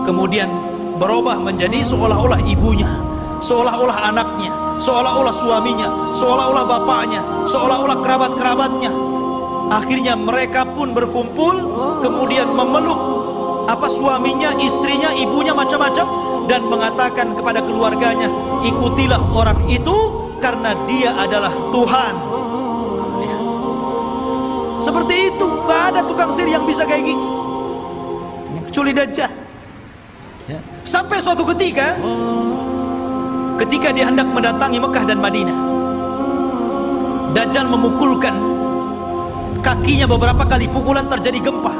kemudian berubah menjadi seolah-olah ibunya, seolah-olah anaknya, seolah-olah suaminya, seolah-olah bapaknya, seolah-olah kerabat-kerabatnya. Akhirnya mereka pun berkumpul, kemudian memeluk suaminya, istrinya, ibunya, macam-macam, dan mengatakan kepada keluarganya, ikutilah orang itu karena dia adalah Tuhan. Seperti itu, gak ada tukang sihir yang bisa kayak gini, kecuali Dajjal. Sampai suatu ketika dia hendak mendatangi Mekah dan Madinah, Dajjal memukulkan kakinya beberapa kali, pukulan terjadi gempa.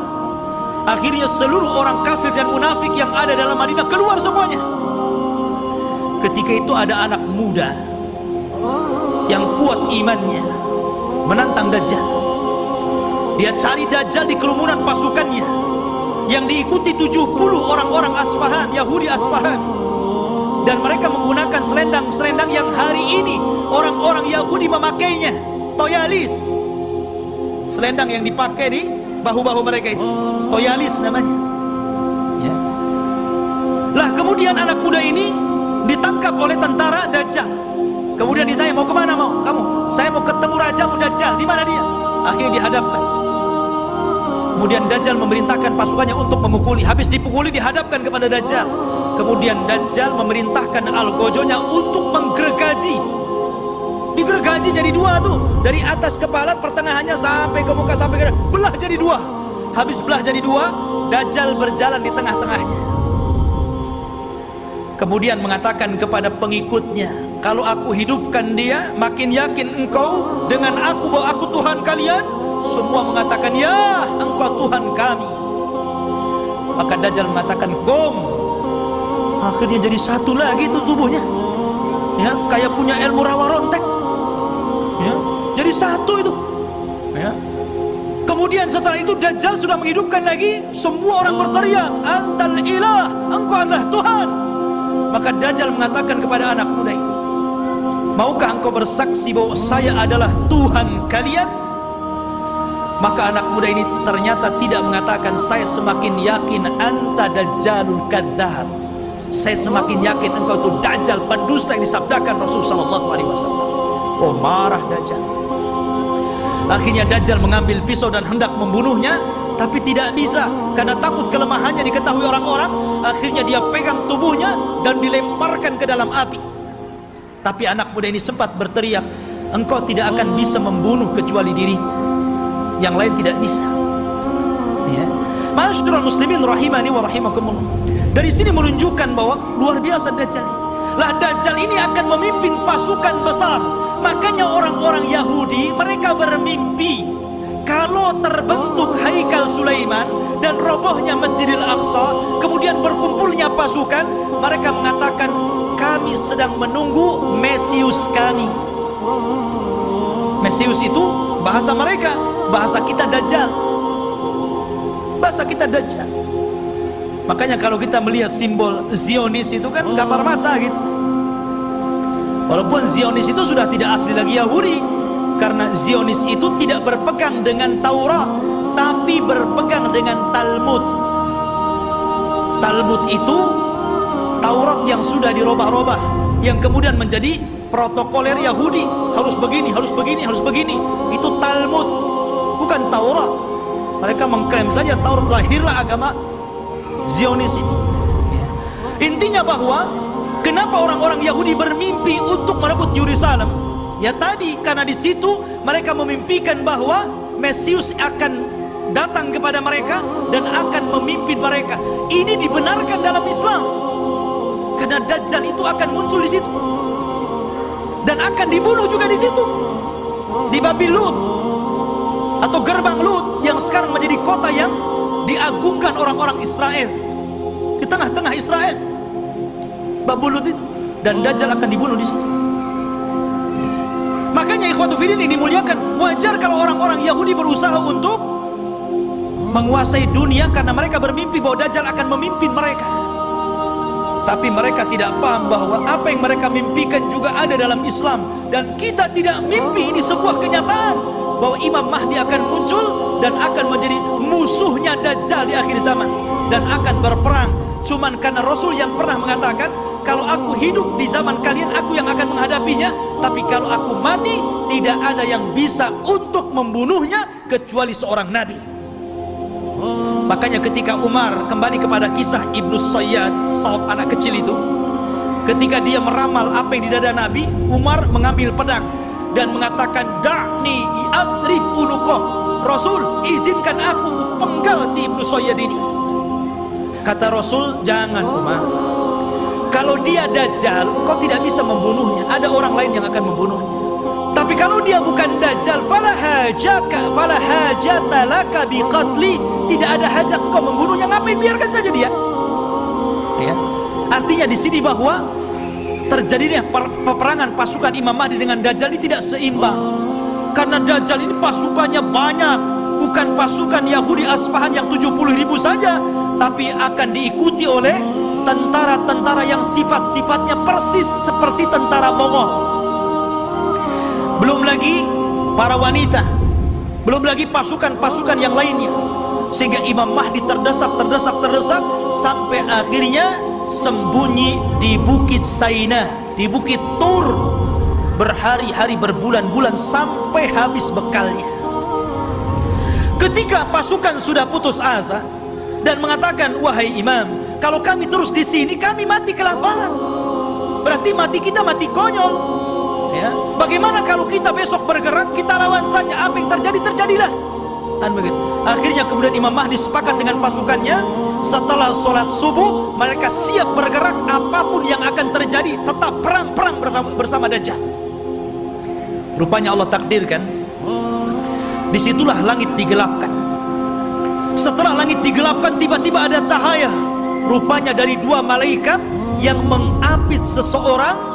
Akhirnya seluruh orang kafir dan munafik yang ada dalam Madinah keluar semuanya. Ketika itu ada anak muda yang kuat imannya menantang Dajjal. Dia cari Dajjal di kerumunan pasukannya yang diikuti 70 orang-orang Asfahan, Yahudi Asfahan. Dan mereka menggunakan selendang-selendang yang hari ini orang-orang Yahudi memakainya, toyalis. Selendang yang dipakai di bahu-bahu mereka itu, toyalis namanya. Ya. Lah kemudian anak muda ini ditangkap oleh tentara Dajjal. Kemudian ditanya, mau kemana mau kamu? Saya mau ketemu rajamu Dajjal. Di mana dia? Akhirnya dihadapkan. Kemudian Dajjal memerintahkan pasukannya untuk memukuli. Habis dipukuli dihadapkan kepada Dajjal. Kemudian Dajjal memerintahkan algojonya untuk menggergaji. Digergaji jadi dua tuh, dari atas kepala pertengahannya sampai ke muka sampai ke belah jadi dua. Habis belah jadi dua, Dajjal berjalan di tengah-tengahnya. Kemudian mengatakan kepada pengikutnya, kalau aku hidupkan dia, makin yakin engkau dengan aku bahwa aku Tuhan kalian? Semua mengatakan, ya, engkau Tuhan kami. Maka Dajjal mengatakan, kom. Akhirnya jadi satu lagi itu tubuhnya, ya, kayak punya ilmu rawa rontek, ya, jadi satu itu, ya. Kemudian setelah itu Dajjal sudah menghidupkan lagi. Semua orang berteriak, antal ilah, engkau adalah Tuhan. Maka Dajjal mengatakan kepada anak muda ini, maukah engkau bersaksi bahwa saya adalah Tuhan kalian? Maka anak muda ini ternyata tidak mengatakan, saya semakin yakin anta dajjalul kadzdzab. Saya semakin yakin engkau itu Dajjal, pendusta yang disabdakan Rasulullah SAW. Oh, marah Dajjal. Akhirnya Dajjal mengambil pisau dan hendak membunuhnya, tapi tidak bisa karena takut kelemahannya diketahui orang-orang. Akhirnya dia pegang tubuhnya dan dilemparkan ke dalam api. Tapi anak muda ini sempat berteriak, engkau tidak akan bisa membunuh kecuali diriku, yang lain tidak bisa. Ya. Ma'asyiral muslimin rahimani wa rahimakumullah. Dari sini menunjukkan bahwa luar biasa Dajjal ini. Lah Dajjal ini akan memimpin pasukan besar. Makanya orang-orang Yahudi mereka bermimpi kalau terbentuk Haikal Sulaiman dan robohnya Masjidil Aqsa, kemudian berkumpulnya pasukan, mereka mengatakan, kami sedang menunggu Mesius kami. Mesius itu bahasa mereka, bahasa kita Dajjal. Bahasa kita Dajjal. Makanya kalau kita melihat simbol Zionis itu kan gambar mata gitu. Walaupun Zionis itu sudah tidak asli lagi Yahudi, karena Zionis itu tidak berpegang dengan Taurat, tapi berpegang dengan Talmud. Talmud itu Taurat yang sudah dirobah-robah, yang kemudian menjadi protokoler Yahudi, harus begini, harus begini, harus begini. Itu Talmud, bukan Taurat. Mereka mengklaim saja Taurat, lahirlah agama Zionis ini. Intinya bahwa kenapa orang-orang Yahudi bermimpi untuk merebut Yerusalem? Ya tadi, karena di situ mereka memimpikan bahwa Mesius akan datang kepada mereka dan akan memimpin mereka. Ini dibenarkan dalam Islam, karena Dajjal itu akan muncul di situ dan akan dibunuh juga di situ, di Babil Lut atau gerbang Lut yang sekarang menjadi kota yang diagungkan orang-orang Israel, di tengah-tengah Israel, Babul Lut itu, dan Dajjal akan dibunuh di situ. Makanya ikhwatu fillah ini dimuliakan. Wajar kalau orang-orang Yahudi berusaha untuk menguasai dunia karena mereka bermimpi bahwa Dajjal akan memimpin mereka. Tapi mereka tidak paham bahwa apa yang mereka mimpikan juga ada dalam Islam, dan kita tidak mimpi, ini sebuah kenyataan bahwa Imam Mahdi akan muncul dan akan menjadi musuhnya Dajjal di akhir zaman dan akan berperang. Cuman karena Rasul yang pernah mengatakan, kalau aku hidup di zaman kalian, aku yang akan menghadapinya, tapi kalau aku mati, tidak ada yang bisa untuk membunuhnya kecuali seorang nabi. Makanya ketika Umar, kembali kepada kisah Ibnu Sayyad, Sauf, anak kecil itu, ketika dia meramal apa yang di dada Nabi, Umar mengambil pedang dan mengatakan, da'ni adrib unuqah, Rasul, izinkan aku penggal si Ibnu Sayyad ini. Kata Rasul, jangan Umar, kalau dia Dajjal, kau tidak bisa membunuhnya, ada orang lain yang akan membunuhnya. Tapi kalau dia bukan Dajjal, fala hajata laka biqatli, tidak ada hajat kau membunuhnya, ngapain, biarkan saja dia. Ya. Artinya di sini bahwa terjadinya peperangan pasukan Imam Mahdi dengan Dajjal ini tidak seimbang. Karena Dajjal ini pasukannya banyak, bukan pasukan Yahudi Aspahan yang 70.000 saja, tapi akan diikuti oleh tentara-tentara yang sifat-sifatnya persis seperti tentara Mongol. Belum lagi para wanita, belum lagi pasukan-pasukan yang lainnya, sehingga Imam Mahdi terdesak sampai akhirnya sembunyi di Bukit Saina, di Bukit Tur, berhari-hari, berbulan-bulan sampai habis bekalnya. Ketika pasukan sudah putus asa dan mengatakan, wahai imam, kalau kami terus di sini kami mati kelaparan, berarti mati kita mati konyol. Ya, bagaimana kalau kita besok bergerak, kita lawan saja, apa yang terjadi terjadilah. Kan begitu. Akhirnya kemudian Imam Mahdi sepakat dengan pasukannya, setelah sholat subuh mereka siap bergerak, apapun yang akan terjadi, tetap perang bersama Dajjal. Rupanya Allah takdirkan, disitulah langit digelapkan. Setelah langit digelapkan, tiba-tiba ada cahaya, rupanya dari dua malaikat yang mengapit seseorang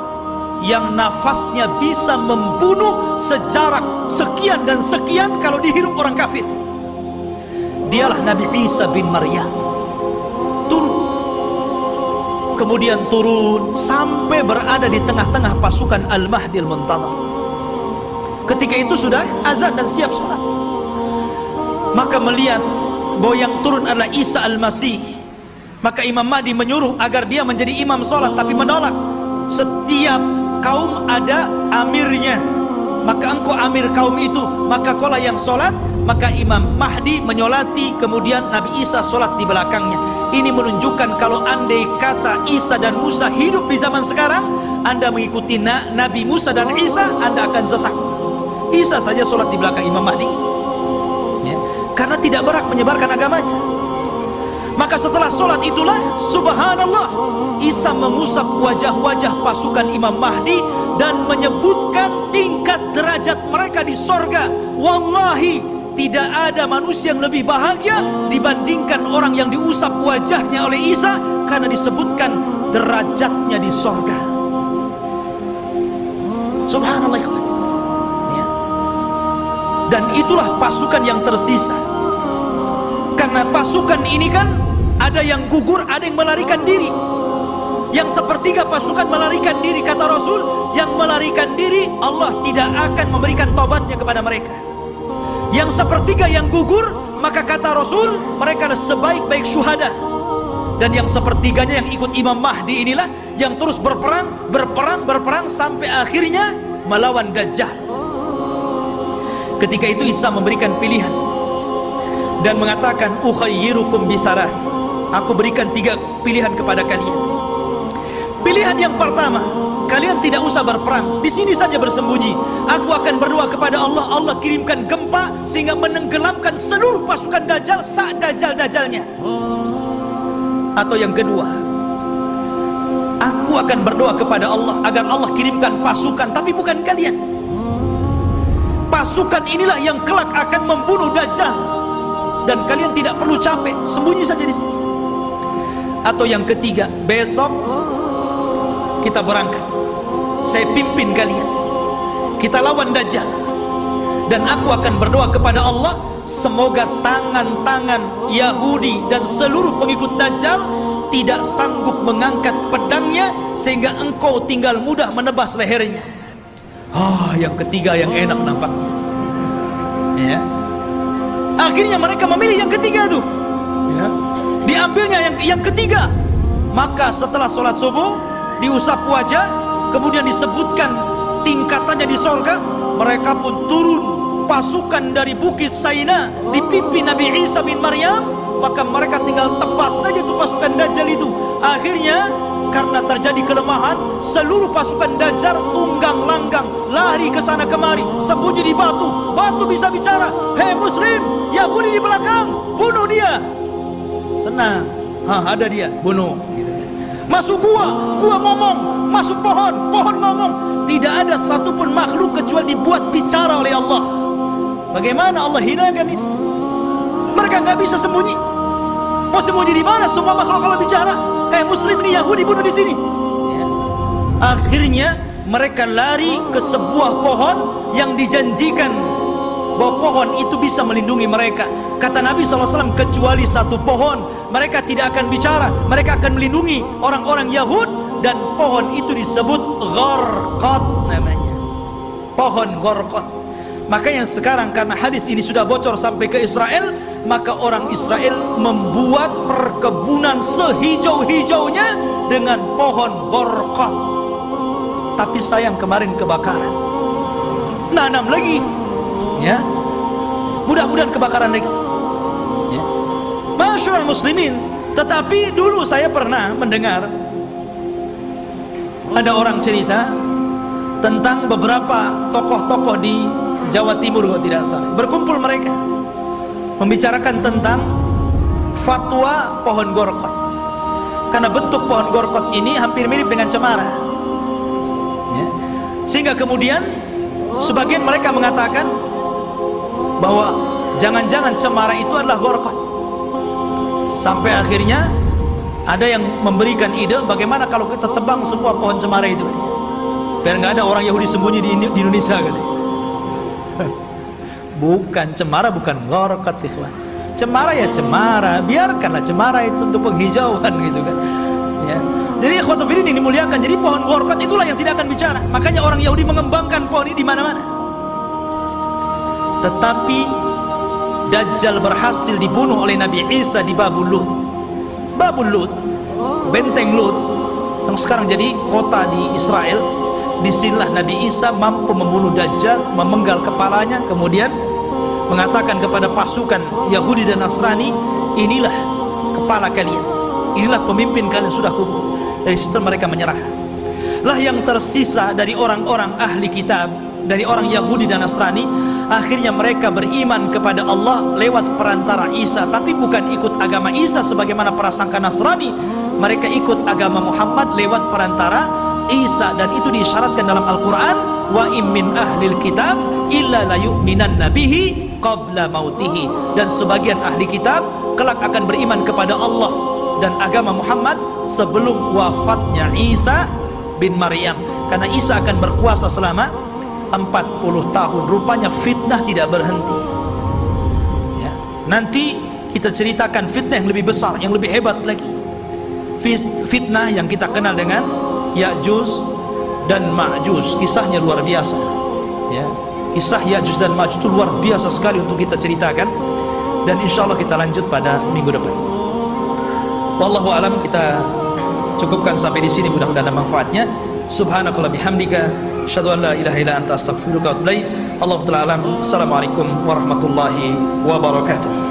yang nafasnya bisa membunuh sejarak sekian dan sekian kalau dihirup orang kafir. Dialah Nabi Isa bin Maryam. Kemudian turun sampai berada di tengah-tengah pasukan Al-Mahdi Al-Muntadhar. Ketika itu sudah azan dan siap sholat, maka melihat bahwa yang turun adalah Isa Al-Masih, maka Imam Mahdi menyuruh agar dia menjadi imam sholat, tapi menolak. Setiap kaum ada amirnya, maka engkau amir kaum itu, maka kaulah yang sholat. Maka Imam Mahdi menyolati, kemudian Nabi Isa sholat di belakangnya. Ini menunjukkan kalau andai kata Isa dan Musa hidup di zaman sekarang, Anda mengikuti Nabi Musa dan Isa, Anda akan sesat. Isa saja sholat di belakang Imam Mahdi, ya, karena tidak berhak menyebarkan agamanya. Maka setelah sholat itulah, subhanallah, Isa mengusap wajah-wajah pasukan Imam Mahdi dan menyebutkan tingkat derajat mereka di sorga. Wallahi, tidak ada manusia yang lebih bahagia dibandingkan orang yang diusap wajahnya oleh Isa, karena disebutkan derajatnya di sorga. Subhanallah, ya. Dan itulah pasukan yang tersisa. Karena pasukan ini kan ada yang gugur, ada yang melarikan diri. Yang sepertiga pasukan melarikan diri, kata Rasul, yang melarikan diri Allah tidak akan memberikan tobatnya kepada mereka. Yang sepertiga yang gugur, maka kata Rasul, mereka adalah sebaik-baik syuhada. Dan yang sepertiganya yang ikut Imam Mahdi inilah yang terus berperang sampai akhirnya melawan Dajjal. Ketika itu Isa memberikan pilihan dan mengatakan, ukhayyirukum bisaras, aku berikan 3 pilihan kepada kalian. Pilihan yang pertama, kalian tidak usah berperang, di sini saja bersembunyi. Aku akan berdoa kepada Allah, Allah kirimkan gempa sehingga menenggelamkan seluruh pasukan Dajjal saat Dajjal-Dajjalnya. Atau yang kedua, aku akan berdoa kepada Allah agar Allah kirimkan pasukan, tapi bukan kalian. Pasukan inilah yang kelak akan membunuh Dajjal, dan kalian tidak perlu capek, sembunyi saja di sini. Atau yang ketiga, besok kita berangkat, saya pimpin kalian, kita lawan Dajjal, dan aku akan berdoa kepada Allah, semoga tangan-tangan Yahudi dan seluruh pengikut Dajjal tidak sanggup mengangkat pedangnya sehingga engkau tinggal mudah menebas lehernya. Yang ketiga yang enak nampaknya, ya. Akhirnya mereka memilih yang ketiga itu, ya. Diambilnya yang ketiga. Maka setelah sholat subuh diusap wajah, kemudian disebutkan tingkatannya di sorga, mereka pun turun, pasukan dari Bukit Saina dipimpin Nabi Isa bin Maryam, maka mereka tinggal tebas saja itu pasukan Dajjal itu. Akhirnya karena terjadi kelemahan, seluruh pasukan Dajjal tunggang langgang, lari ke sana kemari, sembunyi di batu. Batu bisa bicara, hei muslim, Yahudi di belakang, bunuh dia. Senang, ada dia, bunuh. Masuk gua ngomong, masuk pohon ngomong. Tidak ada satupun makhluk kecuali dibuat bicara oleh Allah. Bagaimana Allah hinakan itu? Mereka nggak bisa sembunyi. Mau sembunyi di mana? Semua makhluk Allah bicara. Muslim ini Yahudi bunuh di sini. Ya. Akhirnya mereka lari ke sebuah pohon yang dijanjikan bahwa pohon itu bisa melindungi mereka. Kata Nabi SAW, kecuali satu pohon mereka tidak akan bicara, mereka akan melindungi orang-orang Yahud. Dan pohon itu disebut Gharqad namanya, pohon Gharqad. Maka yang sekarang karena hadis ini sudah bocor sampai ke Israel, maka orang Israel membuat perkebunan sehijau-hijaunya dengan pohon Gharqad. Tapi sayang kemarin kebakaran, nanam lagi, ya, mudah-mudahan kebakaran lagi, ya. Masyaallah muslimin. Tetapi dulu saya pernah mendengar ada orang cerita tentang beberapa tokoh-tokoh di Jawa Timur kalau tidak salah. Berkumpul mereka membicarakan tentang fatwa pohon Gharqad. Karena bentuk pohon Gharqad ini hampir mirip dengan cemara, ya. Sehingga kemudian sebagian mereka mengatakan bahwa jangan-jangan cemara itu adalah Gharqad. Sampai akhirnya ada yang memberikan ide, bagaimana kalau kita tebang semua pohon cemara itu, biar nggak ada orang Yahudi sembunyi di Indonesia, katanya. Bukan cemara, bukan Gharqad, ikhwan. Cemara ya cemara, biarkanlah cemara itu untuk penghijauan, gitu kan. Ya. Jadi ikhwatu fillah ini dimuliakan. Jadi pohon Gharqad itulah yang tidak akan bicara. Makanya orang Yahudi mengembangkan pohon ini di mana-mana. Tetapi Dajjal berhasil dibunuh oleh Nabi Isa di Babul Lut. Babul Lut, benteng Lut yang sekarang jadi kota di Israel. Disinilah Nabi Isa mampu membunuh Dajjal, memenggal kepalanya, kemudian mengatakan kepada pasukan Yahudi dan Nasrani, inilah kepala kalian, inilah pemimpin kalian, sudah kubunuh. Dari situ mereka menyerah. Lah yang tersisa dari orang-orang ahli kitab, dari orang Yahudi dan Nasrani, akhirnya mereka beriman kepada Allah lewat perantara Isa. Tapi bukan ikut agama Isa sebagaimana prasangka Nasrani. Mereka ikut agama Muhammad lewat perantara Isa. Dan itu disyaratkan dalam Al-Quran, wa im min ahlil kitab illa la yu'minan nabihi qabla mautihi. Dan sebagian ahli kitab kelak akan beriman kepada Allah dan agama Muhammad sebelum wafatnya Isa bin Maryam. Karena Isa akan berkuasa selama 40 tahun. Rupanya fitnah tidak berhenti, ya. Nanti kita ceritakan fitnah yang lebih besar, yang lebih hebat lagi. Fitnah yang kita kenal dengan Ya'juj dan Ma'juj. Kisahnya luar biasa, ya. Kisah Ya'juj dan Ma'juj itu luar biasa sekali untuk kita ceritakan. Dan insya Allah kita lanjut pada minggu depan. Wallahu alam, kita cukupkan sampai di sini, mudah-mudahan ada manfaatnya. Subhanakallah bihamdika, asyhadu an la ilaha illa anta, astaghfiruka wa atubu ilaik. Allahu ta'ala alam. Assalamualaikum warahmatullahi wabarakatuh.